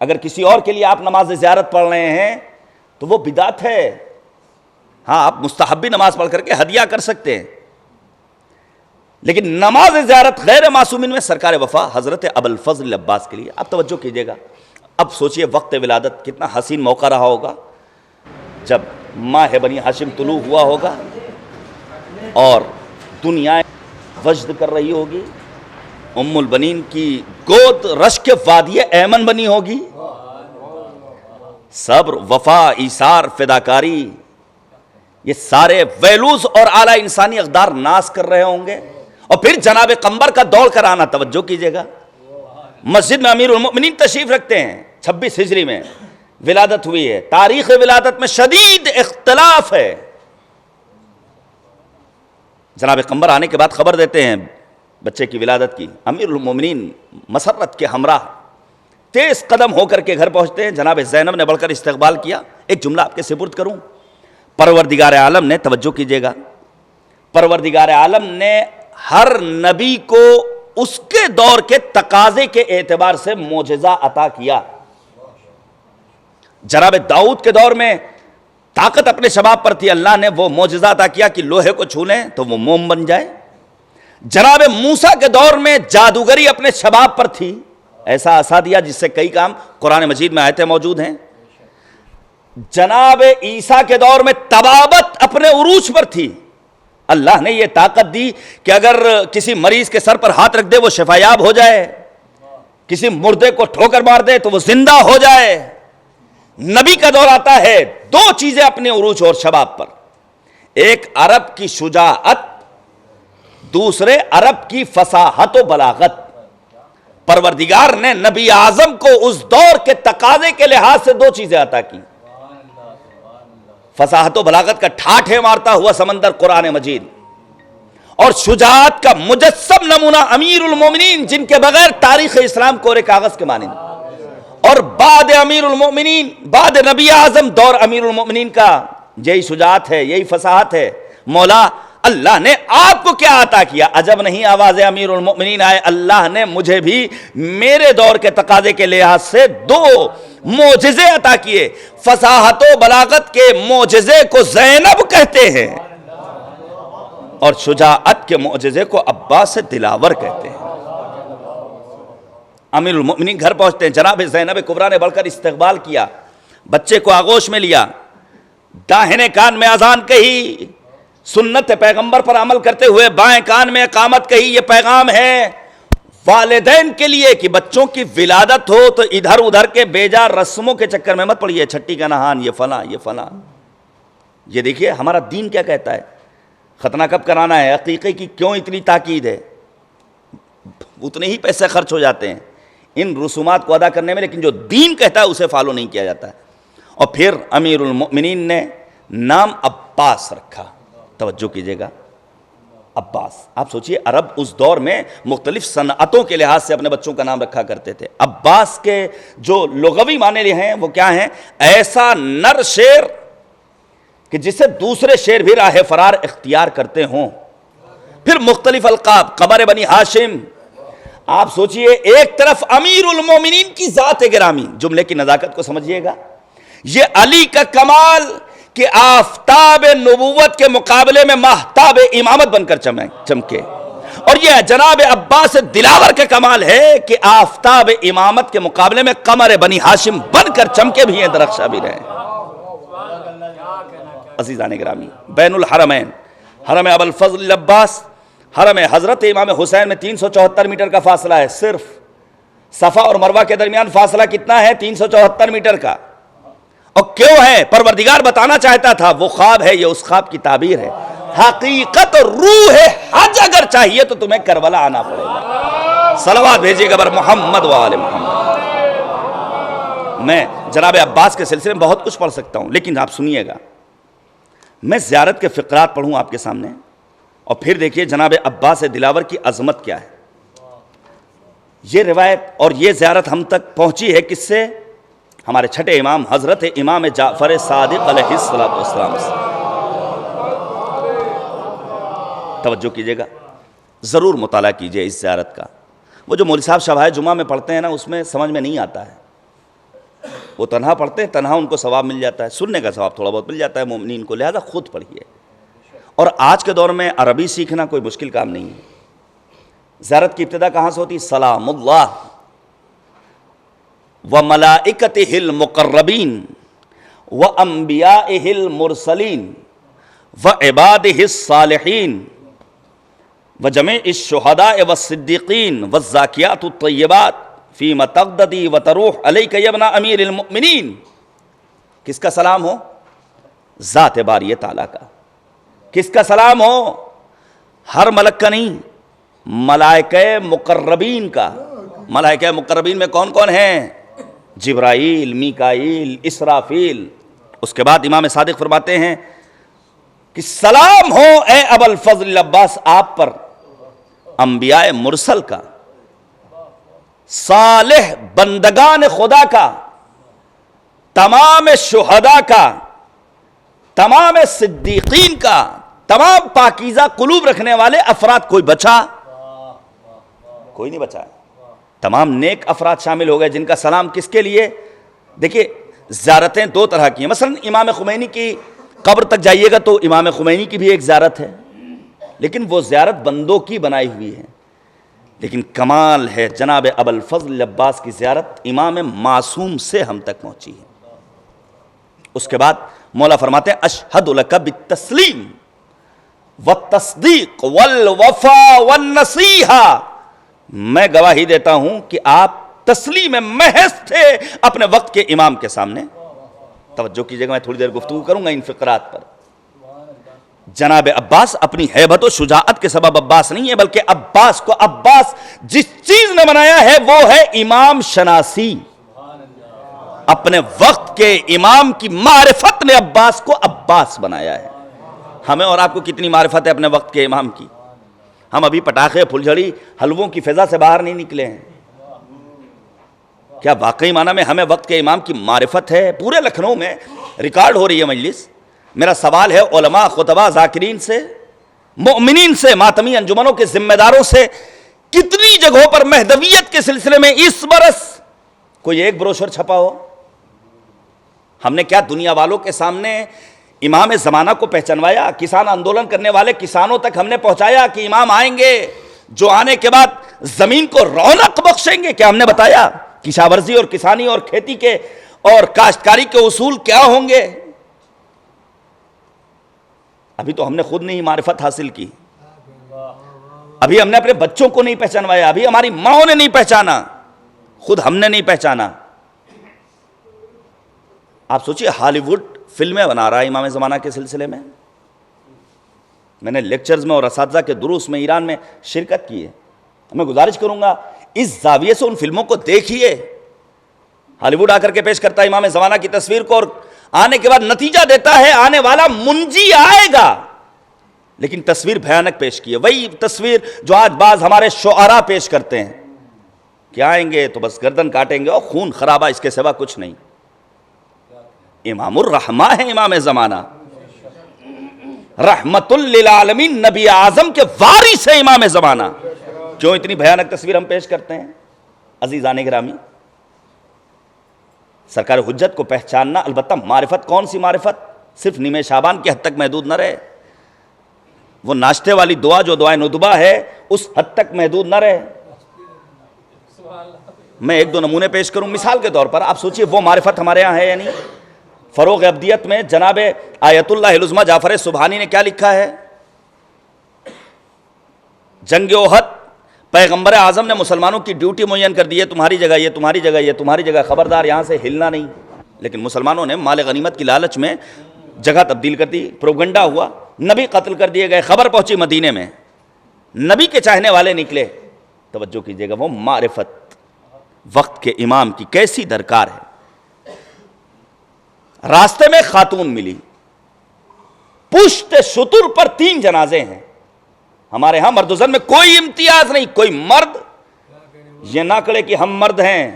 اگر کسی اور کے لیے آپ نماز زیارت پڑھ رہے ہیں تو وہ بدعت ہے۔ ہاں، آپ مستحبی نماز پڑھ کر کے ہدیہ کر سکتے ہیں، لیکن نماز زیارت غیر معصومین میں سرکار وفا حضرت ابوالفضل عباس کے لیے۔ آپ توجہ کیجئے گا، اب سوچئے وقت ولادت کتنا حسین موقع رہا ہوگا جب ماہ بنی ہاشم طلوع ہوا ہوگا اور دنیا وجد کر رہی ہوگی، ام البنین کی گود رشک وادی ایمن بنی ہوگی، صبر، وفا، ایثار، فداکاری، یہ سارے ویلوز اور اعلیٰ انسانی اقدار ناز کر رہے ہوں گے، اور پھر جناب قمبر کا دوڑ کر آنا. توجہ کیجئے گا، مسجد میں امیر المؤمنین تشریف رکھتے ہیں، 26 ہجری میں ولادت ہوئی ہے. تاریخ ولادت میں شدید اختلاف ہے. جناب قمبر آنے کے بعد خبر دیتے ہیں بچے کی ولادت کی. امیر المؤمنین مسرت کے ہمراہ تیز قدم ہو کر کے گھر پہنچتے ہیں. جناب زینب نے بڑھ کر استقبال کیا. ایک جملہ آپ کے سپرد کروں. پروردگار عالم نے، توجہ کیجئے گا، پروردگار عالم نے ہر نبی کو اس کے دور کے تقاضے کے اعتبار سے معجزہ عطا کیا. جناب داؤد کے دور میں طاقت اپنے شباب پر تھی، اللہ نے وہ معجزہ عطا کیا کہ لوہے کو چھو لیں تو وہ موم بن جائے. جناب موسیٰ کے دور میں جادوگری اپنے شباب پر تھی، ایسا عصا دیا جس سے کئی کام، قرآن مجید میں آیتیں موجود ہیں. جناب عیسیٰ کے دور میں طبابت اپنے عروج پر تھی، اللہ نے یہ طاقت دی کہ اگر کسی مریض کے سر پر ہاتھ رکھ دے وہ شفایاب ہو جائے، کسی مردے کو ٹھوکر مار دے تو وہ زندہ ہو جائے. نبی کا دور آتا ہے، دو چیزیں اپنے عروج اور شباب پر، ایک عرب کی شجاعت، دوسرے عرب کی فصاحت و بلاغت. پروردگار نے نبی اعظم کو اس دور کے تقاضے کے لحاظ سے دو چیزیں عطا کی، فصاحت و بلاغت کا ٹھاٹھے مارتا ہوا سمندر قرآن مجید، اور شجاعت کا مجسم نمونہ امیر المومنین، جن کے بغیر تاریخ اسلام کوڑے کاغذ کے مانند. اور بعد امیر المومنین، بعد نبی اعظم، دور امیر المومنین کا یہی شجاعت ہے، یہی فصاحت ہے. مولا اللہ نے آپ کو کیا عطا کیا؟ عجب نہیں آواز امیر المومنین آئے، اللہ نے مجھے بھی میرے دور کے تقاضے کے لحاظ سے دو معجزے عطا کیے. فصاحت و بلاغت کے معجزے کو زینب کہتے ہیں اور شجاعت کے معجزے کو عباس دلاور کہتے ہیں. امیر المؤمنین گھر پہنچتے ہیں. جناب زینب کبریٰ نے بڑھ کر استقبال کیا، بچے کو آغوش میں لیا، داہنے کان میں اذان کہی، سنت پیغمبر پر عمل کرتے ہوئے بائیں کان میں اقامت کہی. یہ پیغام ہے والدین کے لیے کہ بچوں کی ولادت ہو تو ادھر ادھر کے بیجا رسموں کے چکر میں مت پڑیے، چھٹی کا نہان، یہ فلاں یہ فلاں. یہ دیکھیے ہمارا دین کیا کہتا ہے، ختنہ کب کرانا ہے، عقیقے کی کیوں اتنی تاکید ہے، اتنے ہی پیسے خرچ ہو جاتے ہیں ان رسومات کو ادا کرنے میں، لیکن جو دین کہتا ہے اسے فالو نہیں کیا جاتا ہے. اور پھر امیر المؤمنین نے نام عباس رکھا. توجہ کیجئے گا، عباس. آپ سوچئے عرب اس دور میں مختلف صنعتوں کے لحاظ سے اپنے بچوں کا نام رکھا کرتے تھے. عباس کے جو لغوی معنی ہیں وہ کیا ہیں؟ ایسا نر شیر کہ جسے دوسرے شیر بھی راہ فرار اختیار کرتے ہوں. پھر مختلف القاب، قمر بنی ہاشم. آپ سوچئے ایک طرف امیر المومنین کی ذات گرامی، جملے کی نزاکت کو سمجھئے گا، یہ علی کا کمال کہ آفتاب نبوت کے مقابلے میں ماہتاب امامت بن کر چمکے، اور یہ جناب عباس دلاور کے کمال ہے کہ آفتاب امامت کے مقابلے میں قمر بنی ہاشم بن کر چمکے بھی ہیں، درخشاں بھی رہے. عزیزان گرامی، بین الحرمین، حرم ابوالفضل العباس، حرم حضرت امام حسین میں 374 میٹر کا فاصلہ ہے. صرف صفا اور مروہ کے درمیان فاصلہ کتنا ہے؟ 374 میٹر کا. اور کیوں ہے؟ پروردگار بتانا چاہتا تھا، وہ خواب ہے، یہ اس خواب کی تعبیر ہے. حقیقت اور روح حج اگر چاہیے تو تمہیں کربلا آنا پڑے گا. صلوات بھیجیے گا بر محمد و آل محمد. میں جناب عباس کے سلسلے میں بہت کچھ پڑھ سکتا ہوں، لیکن آپ سنیے گا، میں زیارت کے فقرات پڑھوں آپ کے سامنے، اور پھر دیکھیے جناب عباس دلاور کی عظمت کیا ہے. یہ روایت اور یہ زیارت ہم تک پہنچی ہے کس سے؟ ہمارے چھٹے امام حضرت امام جعفر صادق علیہ السلام سے. توجہ کیجئے گا، ضرور مطالعہ کیجئے اس زیارت کا. وہ جو مولوی صاحب شبائے جمعہ میں پڑھتے ہیں نا، اس میں سمجھ میں نہیں آتا ہے. وہ تنہا پڑھتے ہیں، تنہا ان کو ثواب مل جاتا ہے، سننے کا ثواب تھوڑا بہت مل جاتا ہے مومنین کو، لہذا خود پڑھیے. اور آج کے دور میں عربی سیکھنا کوئی مشکل کام نہیں ہے. زیارت کی ابتدا کہاں سے ہوتی؟ سلام اللہ وملائکتہ المقربین وَأَنْبِيَائِهِ الْمُرْسَلِينَ وَعِبَادِهِ الصَّالِحِينَ وَجَمِيعِ الشُّهَدَاءِ وَالصِّدِّقِينَ وَالزَّاكِيَاتُ الطَّيِّبَاتُ فِيمَا تَقْتَضِي وَتَرُوحُ عَلَيْكَ يَا ابْنَ أَمِيرِ الْمُؤْمِنِينَ. کس کا سلام ہو؟ ذات باری تعالیٰ کا. کس کا سلام ہو؟ ہر ملک کا نہیں، ملائکہ مقربین کا. ملائکہ مقربین میں کون کون ہیں؟ جبرائیل، میکائیل، اسرافیل. اس کے بعد امام صادق فرماتے ہیں کہ سلام ہو اے ابو الفضل عباس آپ پر، انبیاء مرسل کا، صالح بندگان خدا کا، تمام شہداء کا، تمام صدیقین کا، تمام پاکیزہ قلوب رکھنے والے افراد. کوئی بچا؟ کوئی نہیں بچا. تمام نیک افراد شامل ہو گئے جن کا سلام کس کے لیے؟ دیکھیے زیارتیں دو طرح کی ہیں. مثلا امام خمینی کی قبر تک جائیے گا تو امام خمینی کی بھی ایک زیارت ہے، لیکن وہ زیارت بندوں کی بنائی ہوئی ہے. لیکن کمال ہے جناب ابو الفضل عباس کی زیارت امام معصوم سے ہم تک پہنچی ہے. اس کے بعد مولا فرماتے ہیں اشہد لک بالتسلیم والتصدیق والوفا والنصیحہ. میں گواہی دیتا ہوں کہ آپ تسلیم محض تھے اپنے وقت کے امام کے سامنے. توجہ کیجئے گا، میں تھوڑی دیر گفتگو کروں گا ان فقرات پر. جناب عباس اپنی ہیبت و شجاعت کے سبب عباس نہیں ہے، بلکہ عباس کو عباس جس چیز نے بنایا ہے وہ ہے امام شناسی. اپنے وقت کے امام کی معرفت نے عباس کو عباس بنایا ہے. ہمیں اور آپ کو کتنی معرفت ہے اپنے وقت کے امام کی؟ ہم ابھی پٹاخے، پھلجھڑی، حلووں کی فضا سے باہر نہیں نکلے ہیں. کیا واقعی معنی میں ہمیں وقت کے امام کی معرفت ہے؟ پورے لکھنؤ میں ریکارڈ ہو رہی ہے مجلس. میرا سوال ہے علماء، خطباء، ذاکرین سے، مؤمنین سے، ماتمی انجمنوں کے ذمہ داروں سے، کتنی جگہوں پر مہدویت کے سلسلے میں اس برس کوئی ایک بروشر چھپا ہو؟ ہم نے کیا دنیا والوں کے سامنے امام زمانہ کو پہچانوایا؟ کسان آندولن کرنے والے کسانوں تک ہم نے پہنچایا کہ امام آئیں گے جو آنے کے بعد زمین کو رونق بخشیں گے؟ کیا ہم نے بتایا کشاورزی اور کسانی اور کھیتی کے اور کاشتکاری کے اصول کیا ہوں گے؟ ابھی تو ہم نے خود نہیں معرفت حاصل کی، ابھی ہم نے اپنے بچوں کو نہیں پہچانوایا، ابھی ہماری ماؤں نے نہیں پہچانا، خود ہم نے نہیں پہچانا. آپ سوچئے ہالی ووڈ فلمیں بنا رہا ہے امام زمانہ کے سلسلے میں. میں نے لیکچرز میں اور اساتذہ کے دروس میں ایران میں شرکت کی ہے. میں گزارش کروں گا اس زاویے سے ان فلموں کو دیکھیے. ہالی ووڈ آ کر کے پیش کرتا ہے امام زمانہ کی تصویر کو، اور آنے کے بعد نتیجہ دیتا ہے آنے والا منجی آئے گا، لیکن تصویر بھیانک پیش کی ہے. وہی تصویر جو آج بعض ہمارے شعراء پیش کرتے ہیں کہ آئیں گے تو بس گردن کاٹیں گے اور خون خرابہ، اس کے سوا کچھ نہیں. امام الرحمہ ہے امام زمانہ، رحمت للعالمین، نبی اعظم کے وارث ہے امام زمانہ. کیوں اتنی بھیانک تصویر ہم پیش کرتے ہیں؟ عزیزان گرامی، سرکار حجت کو پہچاننا، البتہ معرفت کون سی معرفت؟ صرف نیمہ شعبان کی حد تک محدود نہ رہے. وہ ناشتے والی دعا جو دعائے ندبہ ہے اس حد تک محدود نہ رہے. میں ایک دو نمونے پیش کروں مثال کے طور پر. آپ سوچئے وہ معرفت ہمارے ہاں ہے یا نہیں؟ فروغ ابدیت میں جناب آیت اللہ العظمہ جعفر سبحانی نے کیا لکھا ہے؟ جنگ احد پیغمبر اعظم نے مسلمانوں کی ڈیوٹی معین کر دی ہے، تمہاری جگہ یہ، تمہاری جگہ یہ، تمہاری جگہ، خبردار یہاں سے ہلنا نہیں. لیکن مسلمانوں نے مال غنیمت کی لالچ میں جگہ تبدیل کر دی، پروپیگنڈا ہوا، نبی قتل کر دیے گئے، خبر پہنچی مدینے میں، نبی کے چاہنے والے نکلے. توجہ کیجئے گا، وہ معرفت وقت کے امام کی کیسی درکار ہے. راستے میں خاتون ملی، پشت شتر پر 3 جنازے ہیں. ہمارے ہاں مرد و زن میں کوئی امتیاز نہیں. کوئی مرد یہ نہ کہے کہ ہم مرد ہیں،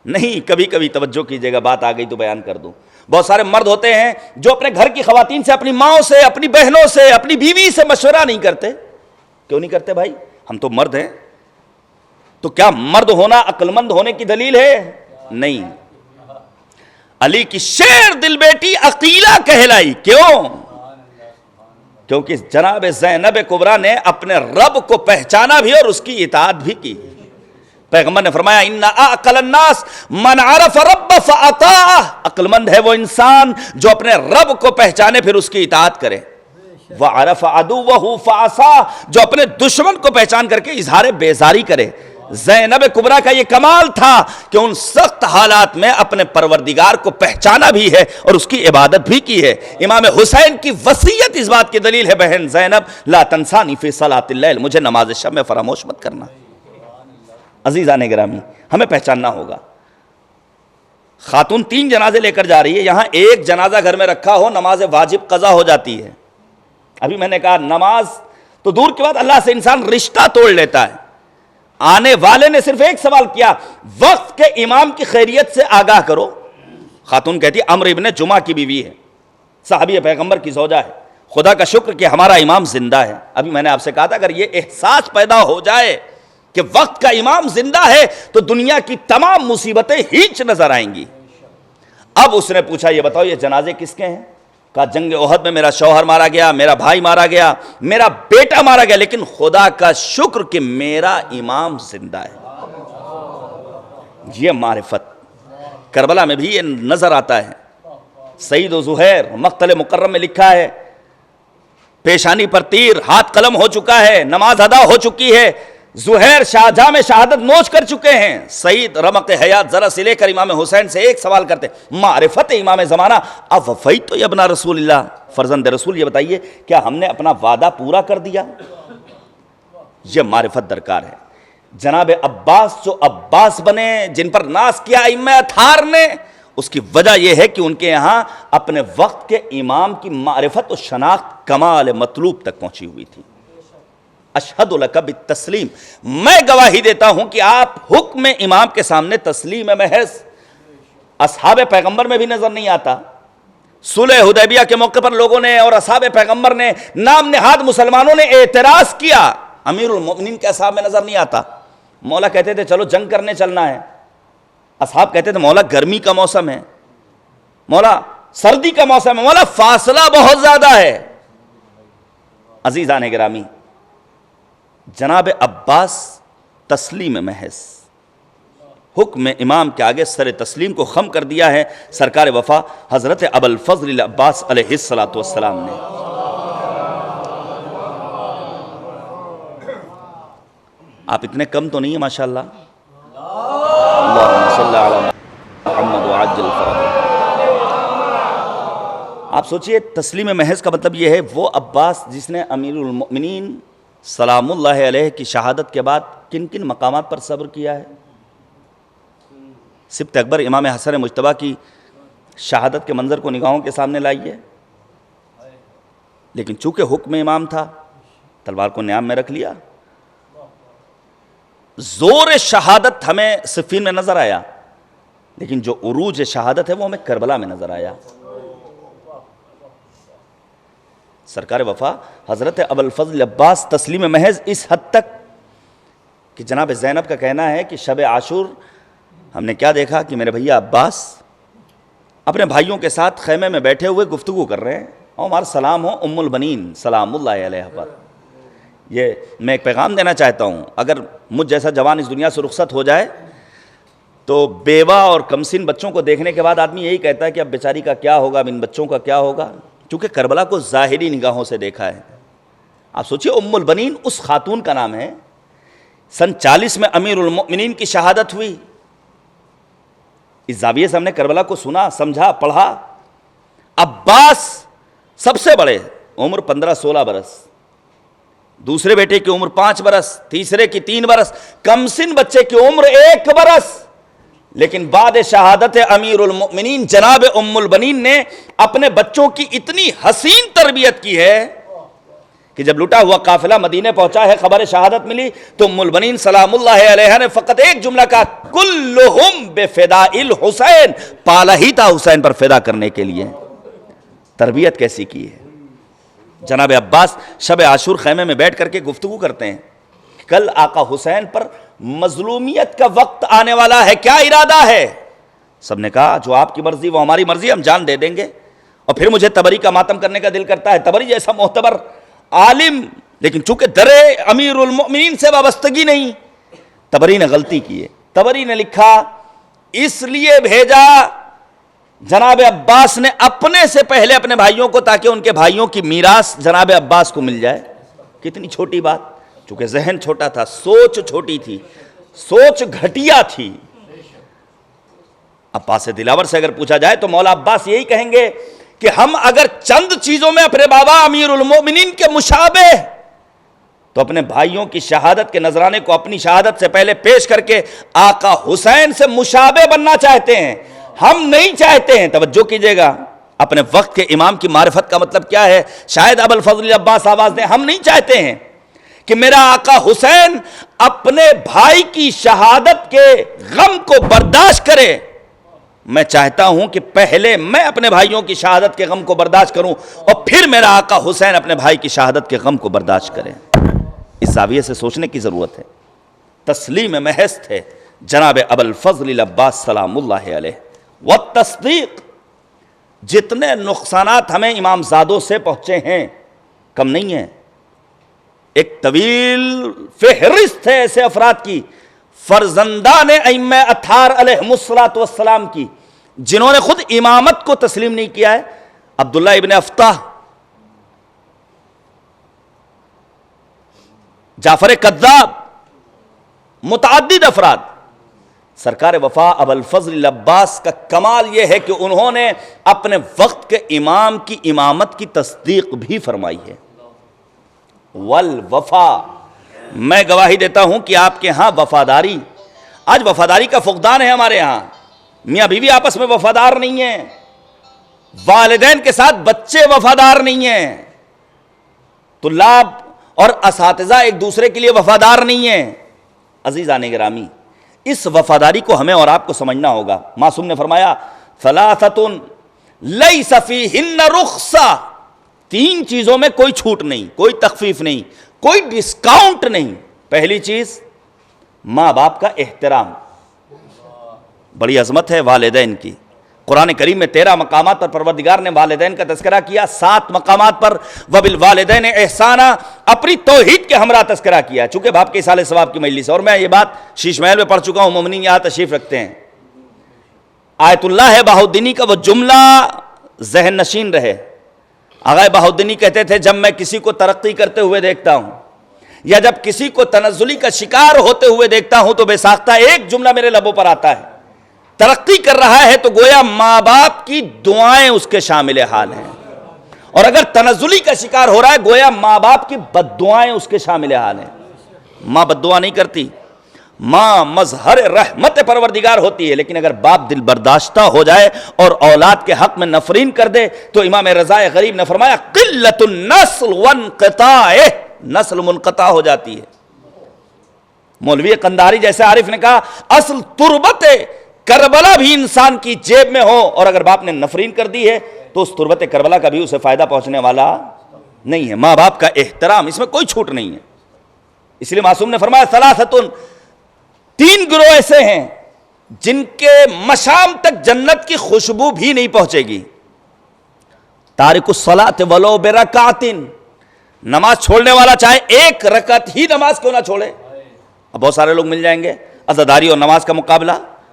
نہیں. کبھی کبھی توجہ کیجئے گا، بات آ گئی تو بیان کر دوں. بہت سارے مرد ہوتے ہیں جو اپنے گھر کی خواتین سے، اپنی ماں سے، اپنی بہنوں سے، اپنی بیوی سے مشورہ نہیں کرتے. کیوں نہیں کرتے بھائی؟ ہم تو مرد ہیں. تو کیا مرد ہونا عقل مند ہونے کی دلیل ہے؟ نہیں. علی کی شیر دل بیٹی عقیلہ کہلائی. کیوں؟ کیونکہ جناب زینب کبریٰ نے اپنے رب کو پہچانا بھی اور اس کی اطاعت بھی کی. پیغمبر نے فرمایا ان اعقل الناس من عرف رب فاطاعہ، عقل مند ہے وہ انسان جو اپنے رب کو پہچانے پھر اس کی اطاعت کرے، وعرف عدوہ فعصاہ، جو اپنے دشمن کو پہچان کر کے اظہار بیزاری کرے۔ زینب کبریٰ کا یہ کمال تھا کہ ان سخت حالات میں اپنے پروردگار کو پہچانا بھی ہے اور اس کی عبادت بھی کی ہے۔ امام حسین کی وصیت اس بات کی دلیل ہے، بہن زینب لا تنسانی فی صلاۃ اللیل، مجھے نماز شب میں فراموش مت کرنا۔ عزیزان گرامی، ہمیں پہچاننا ہوگا۔ خاتون 3 جنازے لے کر جا رہی ہے، یہاں ایک جنازہ گھر میں رکھا ہو نماز واجب قضا ہو جاتی ہے۔ ابھی میں نے کہا نماز تو دور کی بات، اللہ سے انسان رشتہ توڑ لیتا ہے۔ آنے والے نے صرف ایک سوال کیا، وقت کے امام کی خیریت سے آگاہ کرو۔ خاتون کہتی ہے عمرو ابن جمعہ کی بیوی ہے، صحابی پیغمبر کی زوجہ ہے، خدا کا شکر کہ ہمارا امام زندہ ہے۔ ابھی میں نے آپ سے کہا تھا اگر یہ احساس پیدا ہو جائے کہ وقت کا امام زندہ ہے تو دنیا کی تمام مصیبتیں ہیچ نظر آئیں گی۔ اب اس نے پوچھا یہ بتاؤ یہ جنازے کس کے ہیں؟ کہا جنگ احد میں میرا شوہر مارا گیا، میرا بھائی مارا گیا، میرا بیٹا مارا گیا، لیکن خدا کا شکر کہ میرا امام زندہ ہے۔ یہ معرفت کربلا میں بھی یہ نظر آتا ہے۔ سعید و زہیر مقتل مکرم میں لکھا ہے، پیشانی پر تیر، ہاتھ قلم ہو چکا ہے، نماز ادا ہو چکی ہے، زہیر شاہجہاں میں شہادت نوش کر چکے ہیں۔ سعید رمق حیات ذرا سے لے کر امام حسین سے ایک سوال کرتے، معرفت امام زمانہ اوفیت یا ابن رسول اللہ، فرزند رسول یہ بتائیے کیا ہم نے اپنا وعدہ پورا کر دیا؟ یہ معرفت درکار ہے۔ جناب عباس جو عباس بنے، جن پر ناز کیا ائمہ اطہار نے، اس کی وجہ یہ ہے کہ ان کے یہاں اپنے وقت کے امام کی معرفت و شناخت کمال مطلوب تک پہنچی ہوئی تھی۔ اشہد لک بالتسلیم، میں گواہی دیتا ہوں کہ آپ حکم امام کے سامنے تسلیم محض۔ اصحاب پیغمبر میں بھی نظر نہیں آتا۔ صلح حدیبیہ کے موقع پر لوگوں نے اور اصحاب پیغمبر نے نام نہاد مسلمانوں نے اعتراض کیا، امیر المؤمنین کے اصحاب میں نظر نہیں آتا۔ مولا کہتے تھے چلو جنگ کرنے چلنا ہے، اصحاب کہتے تھے مولا گرمی کا موسم ہے، مولا سردی کا موسم ہے، مولا فاصلہ بہت زیادہ ہے۔ عزیزان گرامی، جناب عباس تسلیم محض، حکم امام کے آگے سر تسلیم کو خم کر دیا ہے سرکار وفا حضرت ابوالفضل العباس علیہ السلام نے۔ آپ اتنے کم تو نہیں ہیں ماشاءاللہ۔ اللہم صلی علی محمد وعجل فرجہ۔ آپ سوچئے تسلیم محض کا مطلب یہ ہے وہ عباس جس نے امیر المؤمنین سلام اللہ علیہ کی شہادت کے بعد کن کن مقامات پر صبر کیا ہے۔ سبط اکبر امام حسن مجتبیٰ کی شہادت کے منظر کو نگاہوں کے سامنے لائیے، لیکن چونکہ حکم امام تھا تلوار کو نیام میں رکھ لیا۔ زور شہادت ہمیں صفین میں نظر آیا، لیکن جو عروج شہادت ہے وہ ہمیں کربلا میں نظر آیا۔ سرکار وفا حضرت ابوالفضل عباس تسلیم محض اس حد تک کہ جناب زینب کا کہنا ہے کہ شب عاشور ہم نے کیا دیکھا کہ میرے بھیا عباس اپنے بھائیوں کے ساتھ خیمے میں بیٹھے ہوئے گفتگو کر رہے ہیں، اور ہمارا سلام ہو ام البنین سلام اللہ علیہ پر۔ یہ میں ایک پیغام دینا چاہتا ہوں، اگر مجھ جیسا جوان اس دنیا سے رخصت ہو جائے تو بیوہ اور کمسن بچوں کو دیکھنے کے بعد آدمی یہی کہتا ہے کہ اب بیچاری کا کیا ہوگا، اب ان بچوں کا کیا ہوگا، کیونکہ کربلا کو ظاہری نگاہوں سے دیکھا ہے۔ آپ سوچئے ام البنین اس خاتون کا نام ہے، سن 40 میں امیر المؤمنین کی شہادت ہوئی۔ اس زاویے سے ہم نے کربلا کو سنا، سمجھا، پڑھا۔ عباس سب سے بڑے، عمر 15-16 برس، دوسرے بیٹے کی عمر 5 برس، تیسرے کی 3 برس، کمسن بچے کی عمر 1 برس، لیکن بعد شہادت امیر المؤمنین جناب ام البنین نے اپنے بچوں کی اتنی حسین تربیت کی ہے کہ جب لٹا ہوا قافلہ مدینے پہنچا ہے، خبر شہادت ملی تو ام البنین سلام اللہ علیہ نے فقط ایک جملہ کہا، کلہم بفداء الحسین، پالا ہی تھا حسین پر فدا کرنے کے لیے۔ تربیت کیسی کی ہے۔ جناب عباس شب عاشور خیمے میں بیٹھ کر کے گفتگو کرتے ہیں، کل آقا حسین پر مظلومیت کا وقت آنے والا ہے، کیا ارادہ ہے؟ سب نے کہا جو آپ کی مرضی وہ ہماری مرضی، ہم جان دے دیں گے۔ اور پھر مجھے تبری کا ماتم کرنے کا دل کرتا ہے، تبری جیسا معتبر عالم، لیکن چونکہ در امیر المؤمنین سے وابستگی نہیں، تبری نے غلطی کی ہے. تبری نے لکھا اس لیے بھیجا جناب عباس نے اپنے سے پہلے اپنے بھائیوں کو تاکہ ان کے بھائیوں کی میراث جناب عباس کو مل جائے. کتنی چھوٹی بات, چونکہ ذہن چھوٹا تھا, سوچ چھوٹی تھی, سوچ گھٹیا تھی. عباس دلاور سے اگر پوچھا جائے تو مولا عباس یہی کہیں گے کہ ہم اگر چند چیزوں میں اپنے بابا امیر المومنین کے مشابہ تو اپنے بھائیوں کی شہادت کے نذرانے کو اپنی شہادت سے پہلے پیش کر کے آقا حسین سے مشابہ بننا چاہتے ہیں. ہم نہیں چاہتے ہیں, توجہ کیجئے گا, اپنے وقت کے امام کی معرفت کا مطلب کیا ہے. شاید ابو الفضل عباس آواز دیں, ہم نہیں چاہتے ہیں کہ میرا آقا حسین اپنے بھائی کی شہادت کے غم کو برداشت کرے. میں چاہتا ہوں کہ پہلے میں اپنے بھائیوں کی شہادت کے غم کو برداشت کروں اور پھر میرا آقا حسین اپنے بھائی کی شہادت کے غم کو برداشت کرے. اس زاویے سے سوچنے کی ضرورت ہے. تسلیم محض تھے جناب ابو الفضل عباس سلام اللہ علیہ. والتصدیق, جتنے نقصانات ہمیں امام زادوں سے پہنچے ہیں کم نہیں ہیں. ایک طویل فہرست ہے ایسے افراد کی, فرزندان ائمہ اطہار علیہم السلام کی, جنہوں نے خود امامت کو تسلیم نہیں کیا ہے. عبداللہ ابن افتح, جعفر کذاب, متعدد افراد. سرکار وفا ابو الفضل عباس کا کمال یہ ہے کہ انہوں نے اپنے وقت کے امام کی امامت کی تصدیق بھی فرمائی ہے. والوفا, میں گواہی دیتا ہوں کہ آپ کے ہاں وفاداری, آج وفاداری کا فقدان ہے ہمارے ہاں. میاں بیوی آپس میں وفادار نہیں ہیں, والدین کے ساتھ بچے وفادار نہیں ہیں, طلاب اور اساتذہ ایک دوسرے کے لیے وفادار نہیں ہیں. عزیزان گرامی, اس وفاداری کو ہمیں اور آپ کو سمجھنا ہوگا. معصوم نے فرمایا ثلاثۃ لیس فیہن رخصہ, تین چیزوں میں کوئی چھوٹ نہیں, کوئی تخفیف نہیں, کوئی ڈسکاؤنٹ نہیں. پہلی چیز ماں باپ کا احترام, بڑی عظمت ہے والدین کی. قرآن کریم میں 13 مقامات پر پروردگار نے والدین کا تذکرہ کیا, 7 مقامات پر وبالوالدین احسانا اپنی توحید کے ہمراہ تذکرہ کیا. چونکہ باپ کے اصالہ ثواب کی مجلس ہے, اور میں یہ بات شیش محل میں پڑھ چکا ہوں, مومنین یہاں تشریف رکھتے ہیں. آیت اللہ ہے بہاؤالدینی کا وہ جملہ ذہن نشین رہے. آغا بہاؤالدینی کہتے تھے جب میں کسی کو ترقی کرتے ہوئے دیکھتا ہوں یا جب کسی کو تنزلی کا شکار ہوتے ہوئے دیکھتا ہوں تو بے ساختہ ایک جملہ میرے لبوں پر آتا ہے, ترقی کر رہا ہے تو گویا ماں باپ کی دعائیں اس کے شامل حال ہیں, اور اگر تنزلی کا شکار ہو رہا ہے گویا ماں باپ کی بد دعائیں اس کے شامل حال ہیں. ماں بد دعا نہیں کرتی, ماں مظہر رحمت پروردگار ہوتی ہے, لیکن اگر باپ دل برداشتہ ہو جائے اور اولاد کے حق میں نفرین کر دے تو امام رضا غریب نے فرمایا قلت النسل وانقطاع, نسل منقطع ہو جاتی ہے. مولوی قنداری جیسے عارف نے کہا اصل تربت کربلا بھی انسان کی جیب میں ہو, اور اگر باپ نے نفرین کر دی ہے تو اس تربت کربلا کا بھی اسے فائدہ پہنچنے والا نہیں ہے. ماں باپ کا احترام, اس میں کوئی چھوٹ نہیں ہے. اس لیے معصوم نے فرمایا ثلاثۃ, 3 گروہ ایسے ہیں جن کے مشام تک جنت کی خوشبو بھی نہیں پہنچے گی. تارک الصلاۃ ولو برکعۃ, نماز چھوڑنے والا چاہے ایک رکعت ہی نماز کیوں نہ چھوڑے. اب بہت سارے لوگ مل جائیں گے, عزاداری اور نماز کا مقابلہ.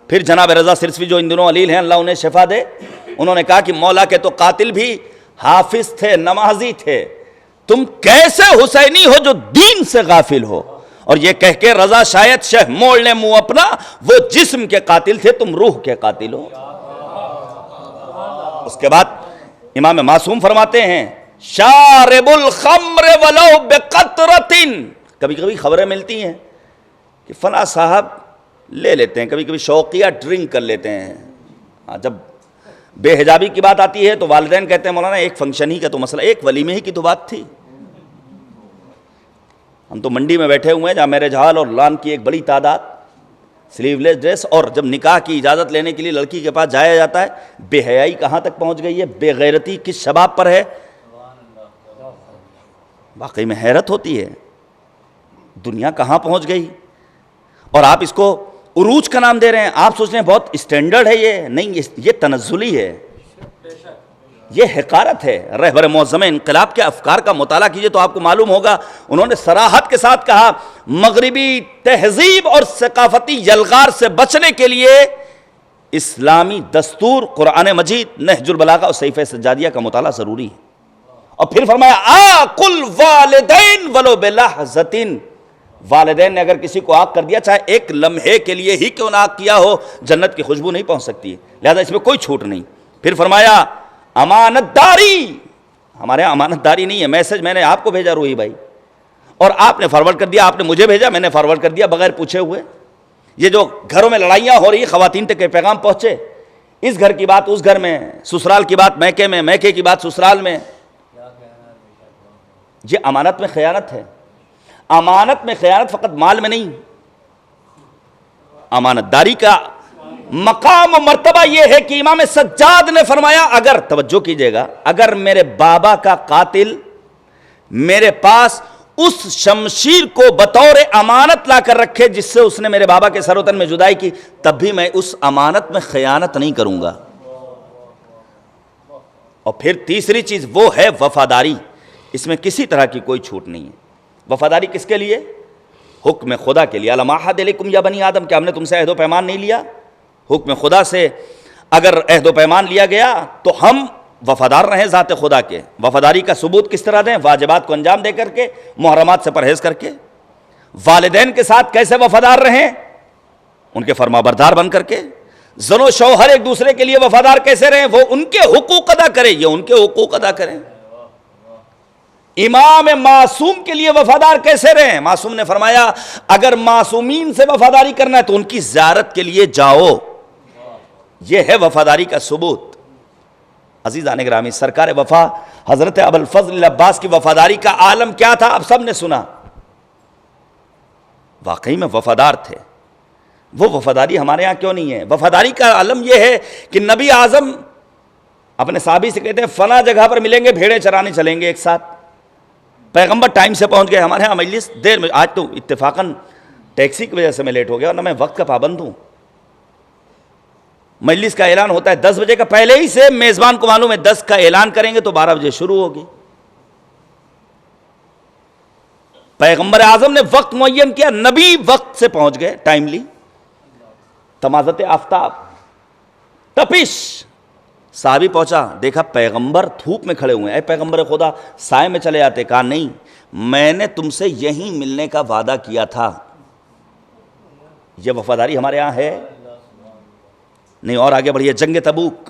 پھر جناب رضا سرسوی جو ان دنوں علیل ہیں اللہ انہیں شفا دے, انہوں نے کہا کہ مولا کے تو قاتل بھی حافظ تھے, نمازی تھے, تم کیسے حسینی ہو جو دین سے غافل ہو. اور یہ کہہ کے رضا شاید شہ موڑ لیں منہ اپنا, وہ جسم کے قاتل تھے تم روح کے قاتل ہو. اس کے بعد امام معصوم فرماتے ہیں شارب الخمر ولو بقطرۃ, کبھی کبھی خبریں ملتی ہیں کہ فلاں صاحب لے لیتے ہیں, کبھی کبھی شوقیہ ڈرنک کر لیتے ہیں. جب بے حجابی کی بات آتی ہے تو والدین کہتے ہیں مولانا ایک فنکشن ہی کا تو مسئلہ, ایک ولیمے ہی کی تو بات تھی. ہم تو منڈی میں بیٹھے ہوئے ہیں جہاں میرج ہال اور لان کی ایک بڑی تعداد, سلیو لیس ڈریس, اور جب نکاح کی اجازت لینے کے لیے لڑکی کے پاس جایا جاتا ہے, بے حیائی کہاں تک پہنچ گئی ہے, بے غیرتی کس شباب پر ہے. واقعی میں حیرت ہوتی ہے, دنیا کہاں پہنچ گئی. اور آپ اس کو عروج کا نام دے رہے ہیں, آپ سوچ رہے ہیں بہت اسٹینڈرڈ ہے یہ, نہیں, یہ تنزلی ہے. یہ حقارت ہے۔ رہبر معظم انقلاب کے افکار کا مطالعہ کیجئے تو آپ کو معلوم ہوگا، انہوں نے صراحت کے ساتھ کہا مغربی تہذیب اور ثقافتی یلغار سے بچنے کے لیے اسلامی دستور، قرآن مجید، نہج البلاغہ اور صحیفہ سجادیہ کا مطالعہ ضروری ہے۔ اور پھر فرمایا آقل والدین ولو بلحظۃ، والدین نے اگر کسی کو آگ کر دیا چاہے ایک لمحے کے لیے ہی کیوں نہ آگ کیا ہو، جنت کی خوشبو نہیں پہنچ سکتی ہے، لہذا اس میں کوئی چھوٹ نہیں۔ پھر فرمایا امانت داری، ہمارے یہاں امانت داری نہیں ہے۔ میسج میں نے آپ کو بھیجا روحی بھائی، اور آپ نے فارورڈ کر دیا، آپ نے مجھے بھیجا، میں نے فارورڈ کر دیا بغیر پوچھے ہوئے۔ یہ جو گھروں میں لڑائیاں ہو رہی ہیں، خواتین تک کے پیغام پہنچے، اس گھر کی بات اس گھر میں، سسرال کی بات میکے میں، میکے کی بات سسرال میں، یہ امانت میں خیانت ہے۔ امانت میں خیانت فقط مال میں نہیں، امانت داری کا مقام و مرتبہ یہ ہے کہ امام سجاد نے فرمایا اگر، توجہ کیجئے گا، اگر میرے بابا کا قاتل میرے پاس اس شمشیر کو بطور امانت لا کر رکھے جس سے اس نے میرے بابا کے سر و تن میں جدائی کی، تب بھی میں اس امانت میں خیانت نہیں کروں گا۔ اور پھر تیسری چیز وہ ہے وفاداری، اس میں کسی طرح کی کوئی چھوٹ نہیں ہے۔ وفاداری کس کے لیے؟ حکم خدا کے لیے۔ الم اعہد الیکم یا بنی آدم، کیا ہم نے تم سے عہد و پیمان نہیں لیا؟ حکم خدا سے اگر عہد و پیمان لیا گیا تو ہم وفادار رہیں ذات خدا کے۔ وفاداری کا ثبوت کس طرح دیں؟ واجبات کو انجام دے کر کے، محرمات سے پرہیز کر کے۔ والدین کے ساتھ کیسے وفادار رہیں؟ ان کے فرما بردار بن کر کے۔ زن و شوہر ایک دوسرے کے لیے وفادار کیسے رہیں؟ وہ ان کے حقوق ادا کریں، یہ ان کے حقوق ادا کریں۔ امام معصوم کے لیے وفادار کیسے رہیں؟ معصوم نے فرمایا اگر معصومین سے وفاداری کرنا ہے تو ان کی زیارت کے لیے جاؤ، یہ ہے وفاداری کا ثبوت۔ عزیزان گرامی، سرکار وفا حضرت ابوالفضل عباس کی وفاداری کا عالم کیا تھا آپ سب نے سنا، واقعی میں وفادار تھے۔ وہ وفاداری ہمارے ہاں کیوں نہیں ہے؟ وفاداری کا عالم یہ ہے کہ نبی اعظم اپنے صحابی سے کہتے ہیں فلاں جگہ پر ملیں گے، بھیڑیں چرانے چلیں گے ایک ساتھ۔ پیغمبر ٹائم سے پہنچ گئے، ہمارے ہاں مجلس دیر میں، آج تو اتفاقاً ٹیکسی کی وجہ سے میں لیٹ ہو گیا، ورنہ میں وقت کا پابند ہوں۔ مجلس کا اعلان ہوتا ہے 10 بجے کا، پہلے ہی سے میزبان کو معلوم ہے 10 کا اعلان کریں گے تو 12 بجے شروع ہوگی۔ پیغمبر اعظم نے وقت معین کیا، نبی وقت سے پہنچ گئے، ٹائملی۔ تمازت آفتاب، تپش، صحابی پہنچا، دیکھا پیغمبر دھوپ میں کھڑے ہوئے ہیں، اے پیغمبر خدا سائے میں چلے آتے۔ کہا نہیں، میں نے تم سے یہیں ملنے کا وعدہ کیا تھا۔ یہ وفاداری ہمارے ہاں ہے نہیں۔ اور آگے بڑھیے، جنگ تبوک،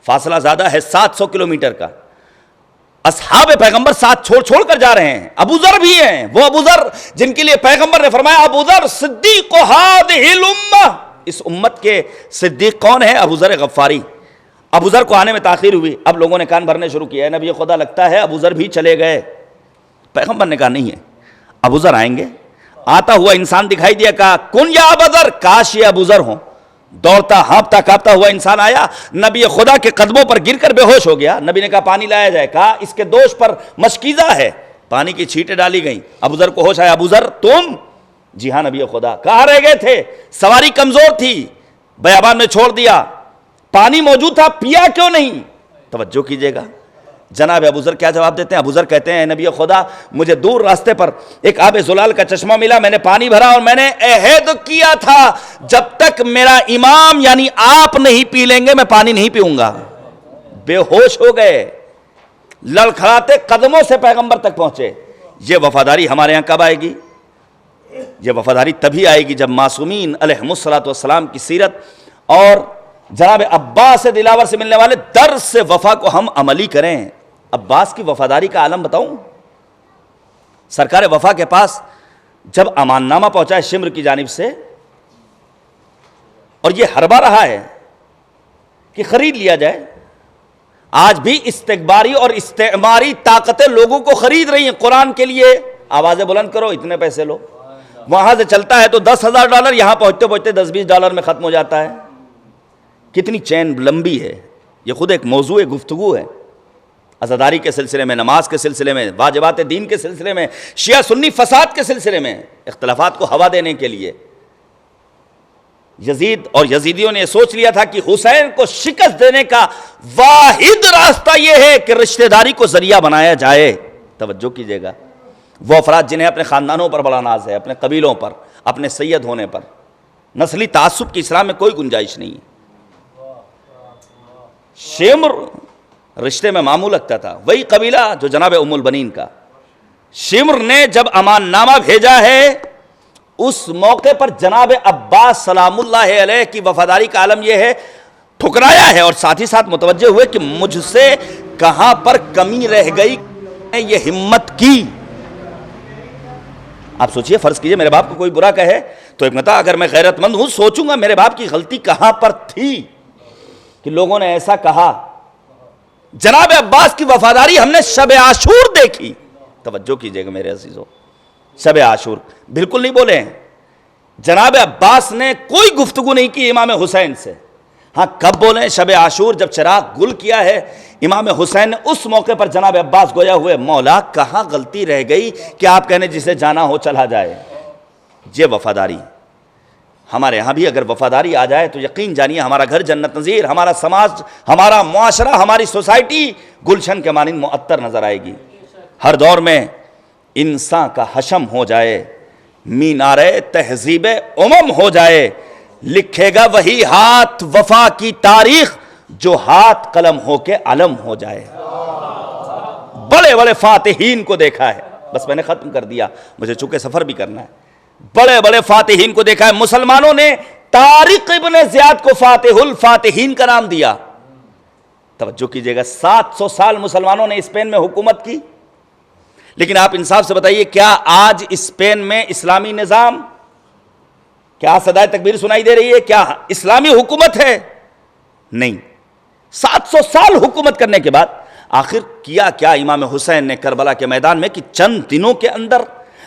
فاصلہ زیادہ ہے 700 کلومیٹر کا، اصحاب پیغمبر ساتھ چھوڑ چھوڑ کر جا رہے ہیں، ابو ذر بھی ہیں، وہ ابو ذر جن کے لیے پیغمبر نے فرمایا ابو ذر صدیق ہذہ الامہ، اس امت کے صدیق کون ہے؟ ابو ذر غفاری۔ ابو ذر کو آنے میں تاخیر ہوئی، اب لوگوں نے کان بھرنے شروع کیا ہے، نبی خدا لگتا ہے ابو ذر بھی چلے گئے۔ پیغمبر نے کہا نہیں ہے، ابو ذر آئیں گے۔ آتا ہوا انسان دکھائی دیا، کہا کن یا ابو ذر، کاش یہ ابو ذر ہوں۔ دوڑتا ہانپتا کانپتا ہوا انسان آیا، نبی خدا کے قدموں پر گر کر بے ہوش ہو گیا۔ نبی نے کہا پانی لایا جائے، کہا اس کے دوش پر مشکیزہ ہے، پانی کی چھینٹیں ڈالی گئیں۔ ابو ذر کو ہوش آیا، ابو ذر تم؟ جی ہاں نبی خدا۔ کہاں رہ گئے تھے؟ سواری کمزور تھی، بیابان میں چھوڑ دیا، پانی موجود تھا، پیا کیوں نہیں؟ توجہ کیجئے گا، جناب ابو ذر کیا جواب دیتے ہیں؟ ابو ذر کہتے ہیں نبی خدا مجھے دور راستے پر ایک آب زلال کا چشمہ ملا، میں نے پانی بھرا اور میں نے عہد کیا تھا جب تک میرا امام یعنی آپ نہیں پی لیں گے میں پانی نہیں پیوں گا۔ بے ہوش ہو گئے، لڑکھڑاتے قدموں سے پیغمبر تک پہنچے۔ یہ وفاداری ہمارے ہاں کب آئے گی؟ یہ وفاداری تبھی آئے گی جب معصومین علیہم الصلوۃ والسلام کی سیرت اور جناب عباس دلاور سے ملنے والے درس سے وفا کو ہم عملی کریں۔ عباس کی وفاداری کا عالم بتاؤں، سرکار وفا کے پاس جب امان نامہ پہنچا ہے شمر کی جانب سے، اور یہ حربہ رہا ہے کہ خرید لیا جائے، آج بھی استکباری اور استعماری طاقتیں لوگوں کو خرید رہی ہیں قرآن کے لیے۔ آوازیں بلند کرو، اتنے پیسے لو، وہاں سے چلتا ہے تو $10,000، یہاں پہنچتے پہنچتے $10-20 میں ختم ہو جاتا ہے۔ کتنی چین لمبی ہے، یہ خود ایک موضوع گفتگو ہے۔ عزاداری کے سلسلے میں، نماز کے سلسلے میں، واجبات دین کے سلسلے میں، شیعہ سنی فساد کے سلسلے میں، اختلافات کو ہوا دینے کے لیے یزید اور یزیدیوں نے سوچ لیا تھا کہ حسین کو شکست دینے کا واحد راستہ یہ ہے کہ رشتہ داری کو ذریعہ بنایا جائے. توجہ کیجئے گا، وہ افراد جنہیں اپنے خاندانوں پر بڑا ناز ہے، اپنے قبیلوں پر، اپنے سید ہونے پر، نسلی تعصب کی اسلام میں کوئی گنجائش نہیں ہے. شمر رشتے میں معمول لگتا تھا، وہی قبیلہ جو جناب ام البنین کا. شمر نے جب امان نامہ بھیجا ہے، اس موقع پر جناب عباس سلام اللہ علیہ کی وفاداری کا عالم یہ ہے، ٹھکرایا ہے، اور ساتھ ہی ساتھ متوجہ ہوئے کہ مجھ سے کہاں پر کمی رہ گئی، میں یہ ہمت کی. آپ سوچئے، فرض کیجئے میرے باپ کو کوئی برا کہے تو ایک مطلب اگر میں غیرت مند ہوں سوچوں گا میرے باپ کی غلطی کہاں پر تھی کہ لوگوں نے ایسا کہا. جناب عباس کی وفاداری ہم نے شب عاشور دیکھی. توجہ کیجئے گا میرے عزیزو، شب عاشور بالکل نہیں بولے ہیں. جناب عباس نے کوئی گفتگو نہیں کی امام حسین سے. ہاں کب بولیں؟ شب عاشور جب چراغ گل کیا ہے امام حسین نے، اس موقع پر جناب عباس گویا ہوئے مولا کہاں غلطی رہ گئی کہ آپ کہنے جسے جانا ہو چلا جائے. یہ وفاداری ہمارے یہاں بھی اگر وفاداری آ جائے تو یقین جانیے ہمارا گھر جنت نظیر، ہمارا سماج، ہمارا معاشرہ، ہماری سوسائٹی گلشن کے مانند معطر نظر آئے گی. ہر دور میں انسان کا حشم ہو جائے، مینارِ تہذیب امم ہو جائے، لکھے گا وہی ہاتھ وفا کی تاریخ جو ہاتھ قلم ہو کے علم ہو جائے. بڑے بڑے فاتحین کو دیکھا ہے، بس میں نے ختم کر دیا، مجھے چونکہ سفر بھی کرنا ہے. بڑے بڑے فاتحین کو دیکھا ہے. مسلمانوں نے طارق ابن زیاد کو فاتح الفاتحین کا نام دیا. توجہ کیجئے گا، 700 سال مسلمانوں نے اسپین میں حکومت کی، لیکن آپ انصاف سے بتائیے کیا آج اسپین میں اسلامی نظام، کیا صدائے تکبیر سنائی دے رہی ہے؟ کیا اسلامی حکومت ہے؟ نہیں. 700 سال حکومت کرنے کے بعد آخر کیا کیا امام حسین نے کربلا کے میدان میں کہ چند دنوں کے اندر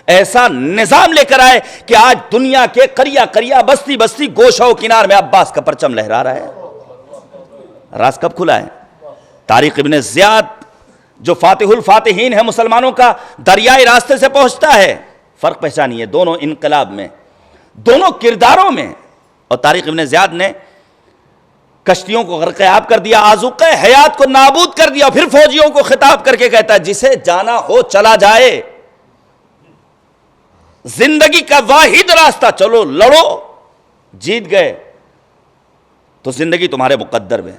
ایسا نظام لے کر آئے کہ آج دنیا کے قریہ قریہ، بستی بستی، گوشہ و کنار میں عباس کا پرچم لہرا رہا ہے. راز کب کھلا ہے؟ طارق ابن زیاد جو فاتح الفاتحین ہے مسلمانوں کا، دریائے راستے سے پہنچتا ہے. فرق پہچانیے دونوں انقلاب میں، دونوں کرداروں میں. اور طارق ابن زیاد نے کشتیوں کو غرق آب کر دیا، آذوقہ حیات کو نابود کر دیا، پھر فوجیوں کو خطاب کر کے کہتا ہے جسے جانا ہو چلا جائے. زندگی کا واحد راستہ، چلو لڑو، جیت گئے تو زندگی تمہارے مقدر میں.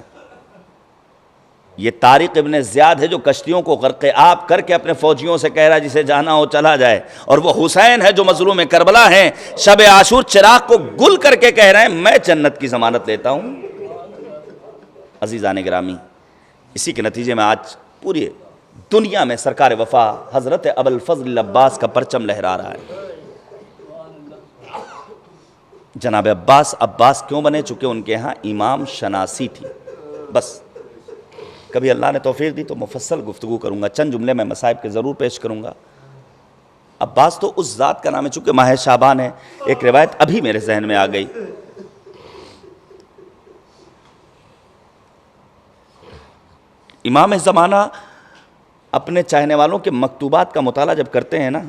یہ طارق ابن زیاد ہے جو کشتیوں کو غرق آب کر کے اپنے فوجیوں سے کہہ رہا ہے جسے جانا ہو چلا جائے. اور وہ حسین ہے جو مظلوم کربلا ہیں، شب عاشور چراغ کو گل کر کے کہہ رہے ہیں میں جنت کی ضمانت لیتا ہوں. عزیزان گرامی، اسی کے نتیجے میں آج پوری دنیا میں سرکار وفا حضرت ابوالفضل عباس کا پرچم لہرا رہا ہے. جناب عباس کیوں بنے؟ چونکہ ان کے ہاں امام شناسی تھی. بس کبھی اللہ نے توفیق دی تو مفصل گفتگو کروں گا، چند جملے میں مصائب کے ضرور پیش کروں گا. عباس تو اس ذات کا نام ہے، چونکہ ماہ شعبان ہے. ایک روایت ابھی میرے ذہن میں آ گئی. امام زمانہ اپنے چاہنے والوں کے مکتوبات کا مطالعہ جب کرتے ہیں نا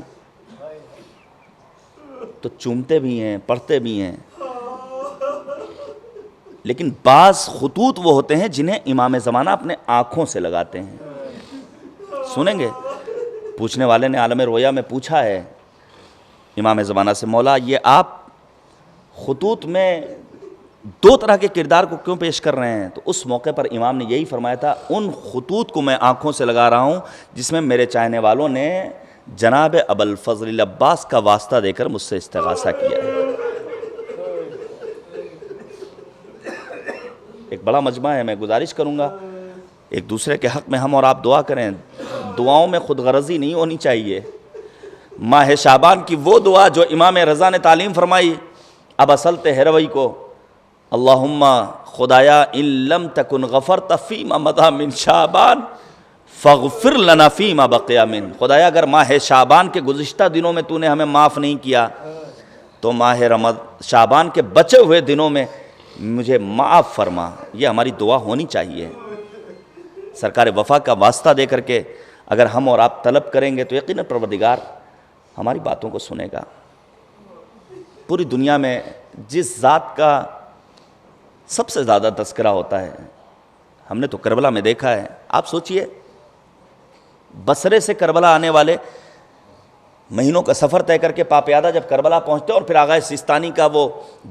تو چومتے بھی ہیں، پڑھتے بھی ہیں، لیکن بعض خطوط وہ ہوتے ہیں جنہیں امام زمانہ اپنے آنکھوں سے لگاتے ہیں. سنیں گے؟ پوچھنے والے نے عالم رویا میں پوچھا ہے امام زمانہ سے، مولا یہ آپ خطوط میں 2 طرح کے کردار کو کیوں پیش کر رہے ہیں؟ تو اس موقع پر امام نے یہی فرمایا تھا ان خطوط کو میں آنکھوں سے لگا رہا ہوں جس میں میرے چاہنے والوں نے جناب ابوالفضل عباس کا واسطہ دے کر مجھ سے استغاثہ کیا ہے. ایک بڑا مجمع ہے، میں گزارش کروں گا ایک دوسرے کے حق میں ہم اور آپ دعا کریں. دعاؤں میں خود غرضی نہیں ہونی چاہیے. ماہ شعبان کی وہ دعا جو امام رضا نے تعلیم فرمائی اب اصلت ہروی کو، اللہم خدایا ان لم تکن غفرت فیما مضی من شعبان فاغفر لنا فیما بقی من. خدایا اگر ماہ شعبان کے گزشتہ دنوں میں تو نے ہمیں معاف نہیں کیا تو ماہ شعبان کے بچے ہوئے دنوں میں مجھے معاف فرما. یہ ہماری دعا ہونی چاہیے. سرکار وفا کا واسطہ دے کر کے اگر ہم اور آپ طلب کریں گے تو یقیناً پروردگار ہماری باتوں کو سنے گا. پوری دنیا میں جس ذات کا سب سے زیادہ تذکرہ ہوتا ہے. ہم نے تو کربلا میں دیکھا ہے. آپ سوچئے بصرے سے کربلا آنے والے مہینوں کا سفر طے کر کے پاپیادہ جب کربلا پہنچتے اور پھر آغا سیستانی کا وہ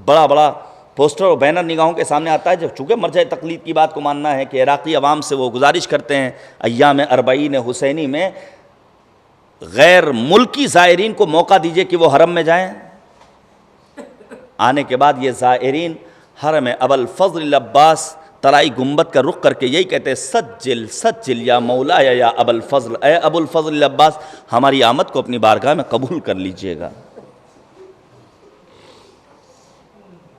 بڑا بڑا پوسٹر اور بینر نگاہوں کے سامنے آتا ہے. جب چونکہ مرجع تقلید کی بات کو ماننا ہے کہ عراقی عوام سے وہ گزارش کرتے ہیں ایام اربعین حسینی میں غیر ملکی زائرین کو موقع دیجئے کہ وہ حرم میں جائیں. آنے کے بعد یہ زائرین حرم ابوالفضل العباس طلائی گنبد کا رخ کر کے یہی کہتے ہیں سجل سجل یا مولا یا ابوالفضل، اے ابوالفضل العباس ہماری آمد کو اپنی بارگاہ میں قبول کر لیجئے گا.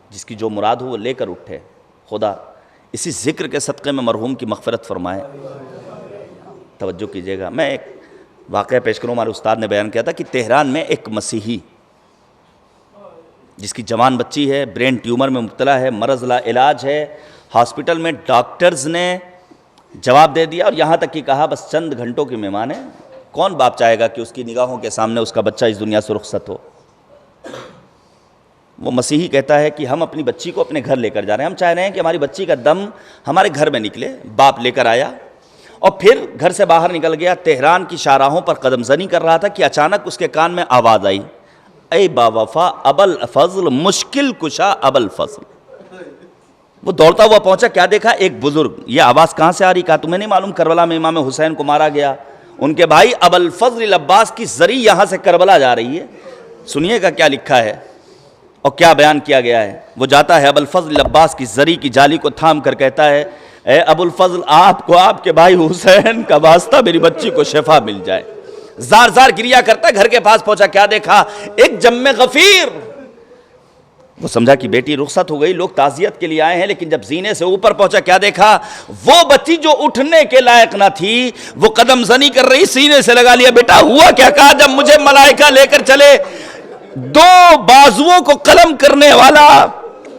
جس کی جو مراد ہو وہ لے کر اٹھے. خدا اسی ذکر کے صدقے میں مرحوم کی مغفرت فرمائے. توجہ کیجئے گا. میں ایک واقعہ پیش کروں. ہمارے استاد نے بیان کیا تھا کہ تہران میں ایک مسیحی جس کی جوان بچی ہے، برین ٹیومر میں مبتلا ہے، مرض لا علاج ہے، ہاسپٹل میں ڈاکٹرز نے جواب دے دیا اور یہاں تک کہ کہا بس چند گھنٹوں کی مہمان ہے. کون باپ چاہے گا کہ اس کی نگاہوں کے سامنے اس کا بچہ اس دنیا سے رخصت ہو؟ وہ مسیحی کہتا ہے کہ ہم اپنی بچی کو اپنے گھر لے کر جا رہے ہیں. ہم چاہ رہے ہیں کہ ہماری بچی کا دم ہمارے گھر میں نکلے. باپ لے کر آیا اور پھر گھر سے باہر نکل گیا. تہران کی شاہراہوں پر قدم زنی کر رہا تھا کہ اچانک اس کے کان میں آواز آئی، اے با وفا ابوالفضل، مشکل کشا ابوالفضل. وہ دوڑتا ہوا پہنچا. کیا دیکھا؟ ایک بزرگ. یہ آواز کہاں سے آ رہی؟ کہا تمہیں نہیں معلوم کربلا میں امام حسین کو مارا گیا، ان کے بھائی ابوالفضل العباس کی زری یہاں سے کربلا جا رہی ہے. سنیے گا کیا لکھا ہے اور کیا بیان کیا گیا ہے. وہ جاتا ہے ابوالفضل العباس کی زری کی جالی کو تھام کر کہتا ہے، اے ابوالفضل آپ کو آپ کے بھائی حسین کا واسطہ میری بچی کو شفا مل جائے. زار زار گریا کرتا ہے. گھر کے پاس پہنچا. کیا دیکھا؟ ایک جم غفیر. وہ سمجھا کہ بیٹی رخصت ہو گئی، لوگ تعزیت کے لیے آئے ہیں. لیکن جب زینے سے اوپر پہنچا کیا دیکھا؟ وہ بچی جو اٹھنے کے لائق نہ تھی وہ قدم زنی کر رہی، سینے سے لگا لیا. بیٹا ہوا کیا؟ کہا جب مجھے ملائکہ لے کر چلے، دو بازوؤں کو قلم کرنے والا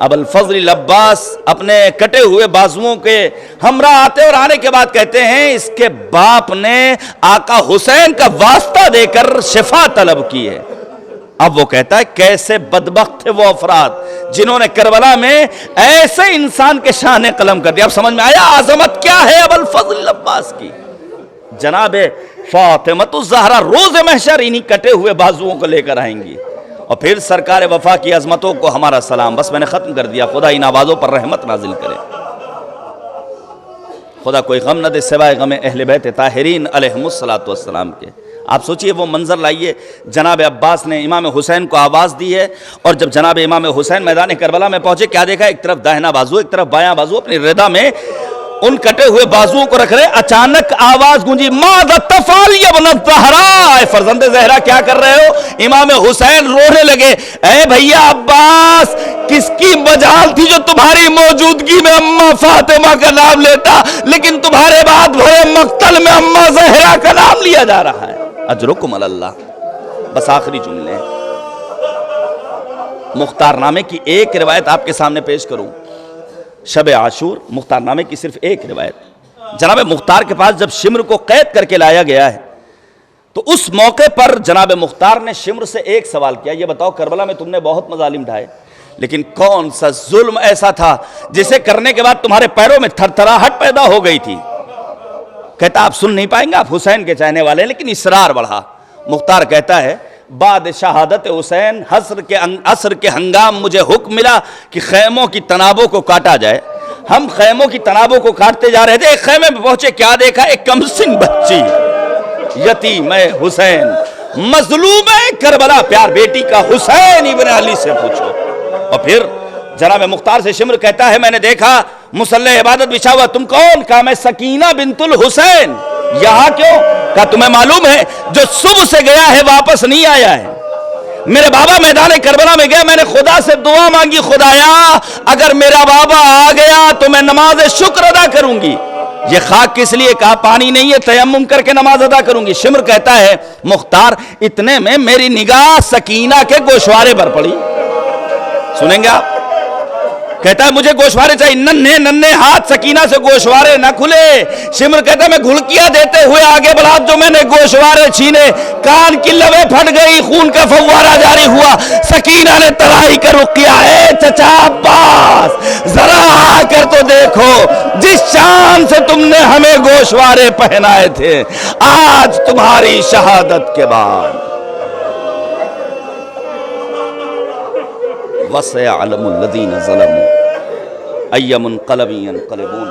ابوالفضل العباس اپنے کٹے ہوئے بازوؤں کے ہمراہ آتے اور آنے کے بعد کہتے ہیں اس کے باپ نے آقا حسین کا واسطہ دے کر شفا طلب کی ہے. اب وہ کہتا ہے کیسے بدبخت تھے وہ افراد جنہوں نے کربلا میں ایسے انسان کے شان قلم کر دیا. اب سمجھ میں آیا عظمت کیا ہے ابوالفضل العباس کی. جناب فاطمۃ الزہرا روز محشر انہی کٹے ہوئے بازوؤں کو لے کر آئیں گی. اور پھر سرکار وفا کی عظمتوں کو ہمارا سلام. بس میں نے ختم کر دیا. خدا ان آوازوں پر رحمت نازل کرے. خدا کوئی غم نہ دے سوائے غم اہل بیت طاہرین علیہم الصلاۃ والسلام کے. آپ سوچئے وہ منظر لائیے. جناب عباس نے امام حسین کو آواز دی ہے اور جب جناب امام حسین میدان کربلا میں پہنچے کیا دیکھا؟ ایک طرف داہنا بازو، ایک طرف بایاں بازو، اپنی ردا میں ان کٹے ہوئے بازوؤں کو رکھ رہے. اچانک آواز گونجی، ماذا تفعل یا ابن الزہرا، اے فرزند زہرا کیا کر رہے ہو؟ امام حسین رونے لگے. اے بھیا عباس، کس کی مجال تھی جو تمہاری موجودگی میں اماں فاطمہ کا نام لیتا، لیکن تمہارے بعد ہوئے مقتل میں اماں زہرا کا نام لیا جا رہا ہے. اجرکم علی اللہ. بس آخری جملے مختار نامے کی ایک روایت آپ کے سامنے پیش کروں. شب عاشور مختار نامے کی صرف ایک روایت. جناب مختار کے پاس جب شمر کو قید کر کے لایا گیا ہے تو اس موقع پر جناب مختار نے شمر سے ایک سوال کیا، یہ بتاؤ کربلا میں تم نے بہت مظالم ڈھائے، لیکن کون سا ظلم ایسا تھا جسے کرنے کے بعد تمہارے پیروں میں تھرتھراہٹ پیدا ہو گئی تھی؟ کہتا آپ سن نہیں پائیں گے، آپ حسین کے چاہنے والے ہیں. لیکن اصرار بڑھا. مختار کہتا ہے بعد شہادت حسین عصر کے ہنگام مجھے حکم ملا کہ خیموں کی تنابوں کو کاٹا جائے. ہم خیموں کی تنابوں کو کاٹتے جا رہے تھے. ایک خیمے میں پہنچے. کیا دیکھا؟ ایک کمسن بچی یتیم حسین مظلوم کربلا. پیار بیٹی کا حسین ابن علی سے پوچھو. اور پھر جناب مختار سے شمر کہتا ہے میں نے دیکھا مصلی عبادت بچھا ہوا. تم کون؟ کہا میں سکینہ بنت الحسین. یہاں کیوں؟ کہا تمہیں معلوم ہے جو صبح سے گیا ہے واپس نہیں آیا ہے. میرے بابا میدان کربلا میں گیا، میں نے خدا سے دعا مانگی، خدایا اگر میرا بابا آ گیا تو میں نماز شکر ادا کروں گی. یہ خاک کس لیے؟ کہا پانی نہیں ہے، تیمم کر کے نماز ادا کروں گی. شمر کہتا ہے مختار اتنے میں میری نگاہ سکینہ کے گوشوارے پر پڑی. سنیں گے آپ؟ کہتا ہے مجھے گوشوارے چاہیے. ننھے ننھے ہاتھ سکینہ سے گوشوارے نہ کھلے. شمر کہتا ہے میں گھلکیاں دیتے ہوئے آگے بڑھا، جو میں نے گوشوارے چھینے کان کی لبیں پھٹ گئی، خون کا فوارہ جاری ہوا. سکینہ نے ترائی کا رخ کیا. اے چچا عباس، ذرا آ کر تو دیکھو، جس شان سے تم نے ہمیں گوشوارے پہنائے تھے، آج تمہاری شہادت کے بعد وَسَيَعْلَمُ الَّذِينَ ظَلَمُوا أَيَّ مُنْقَلَبٍ يَنْقَلِبُونَ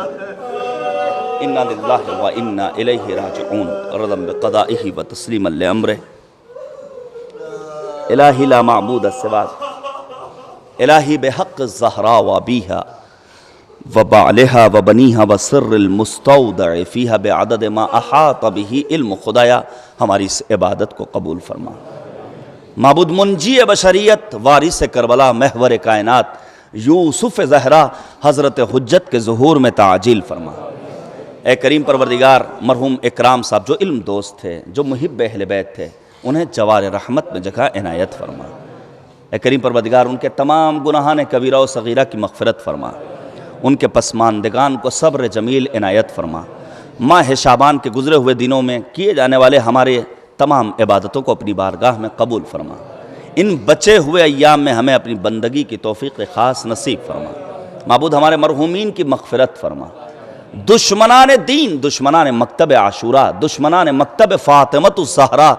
اِنَّا لِلَّهِ وَإِنَّا إِلَيْهِ رَاجِعُونَ رَضًا بِقَضَائِهِ وَتَسْلِيمًا لِأَمْرِهِ الہی لا معبود سواک، الہی بحق الزہراء وابیہا وبعلہا وبنیہا وسر المستودع فیہا بعدد ما احاط به علم، خدایا ہماری اس عبادت کو قبول فرما۔ معبود منجی بشریت، وارث کربلا، محور کائنات، یوسف زہرا، حضرت حجت کے ظہور میں تعجیل فرما۔ اے کریم پروردگار، مرحوم اکرام صاحب جو علم دوست تھے، جو محب اہل بیت تھے، انہیں جوار رحمت میں جگہ عنایت فرما۔ اے کریم پروردگار، ان کے تمام گناہان کبیرہ و صغیرہ کی مغفرت فرما، ان کے پسماندگان کو صبر جمیل عنایت فرما۔ ماہ شعبان کے گزرے ہوئے دنوں میں کیے جانے والے ہمارے تمام عبادتوں کو اپنی بارگاہ میں قبول فرما۔ ان بچے ہوئے ایام میں ہمیں اپنی بندگی کی توفیق خاص نصیب فرما۔ معبود ہمارے مرحومین کی مغفرت فرما۔ دشمنان دین، دشمنان مکتب عاشورہ، دشمنان مکتب فاطمۃ الزہرا،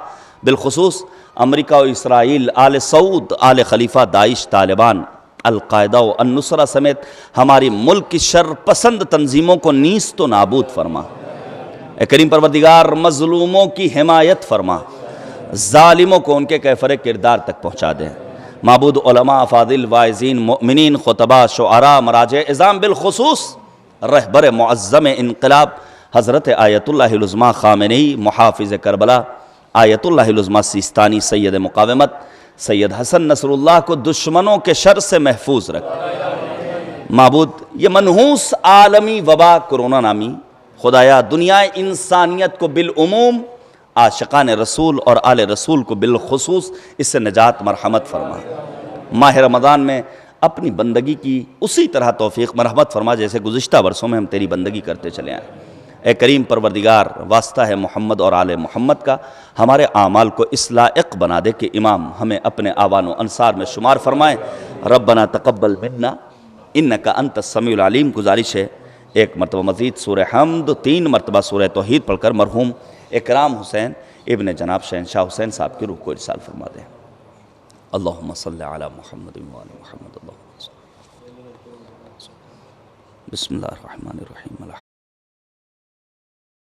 بالخصوص امریکہ و اسرائیل، آل سعود، آل خلیفہ، داعش، طالبان، القاعدہ و النصرہ سمیت ہماری ملک کی شر پسند تنظیموں کو نیست و نابود فرما۔ اے کریم پروردگار، مظلوموں کی حمایت فرما، ظالموں کو ان کے کیفر کردار تک پہنچا دیں۔ معبود علماء، افاضل، واعظین، مؤمنین، خطباء، شعراء، مراجع اعظام، بالخصوص رہبر معظم انقلاب حضرت آیت اللہ العظمیٰ خامنئی، محافظ کربلا آیت اللہ العظمیٰ سیستانی، سید مقاومت سید حسن نصر اللہ کو دشمنوں کے شر سے محفوظ رکھ۔ معبود یہ منحوس عالمی وبا کرونا نامی، خدایا دنیا انسانیت کو بالعموم، عاشقان رسول اور آل رسول کو بالخصوص اس سے نجات مرحمت فرما۔ ماہ رمضان میں اپنی بندگی کی اسی طرح توفیق مرحمت فرما جیسے گزشتہ برسوں میں ہم تیری بندگی کرتے چلے آئے۔ اے کریم پروردگار، واسطہ ہے محمد اور آل محمد کا، ہمارے اعمال کو اس لائق بنا دے کہ امام ہمیں اپنے آوان و انصار میں شمار فرمائیں۔ ربنا تقبل منا انکا انت السمیع العلیم۔ گزارش ہے ایک مرتبہ مزید سورہ حمد، 3 مرتبہ سورہ توحید پڑھ کر مرحوم اکرام حسین ابن جناب شہنشاہ حسین صاحب کی روح کو ارسال فرما دیں۔ اللہم صلی علی محمد و آل محمد۔ بسم اللہ الرحمن الرحیم۔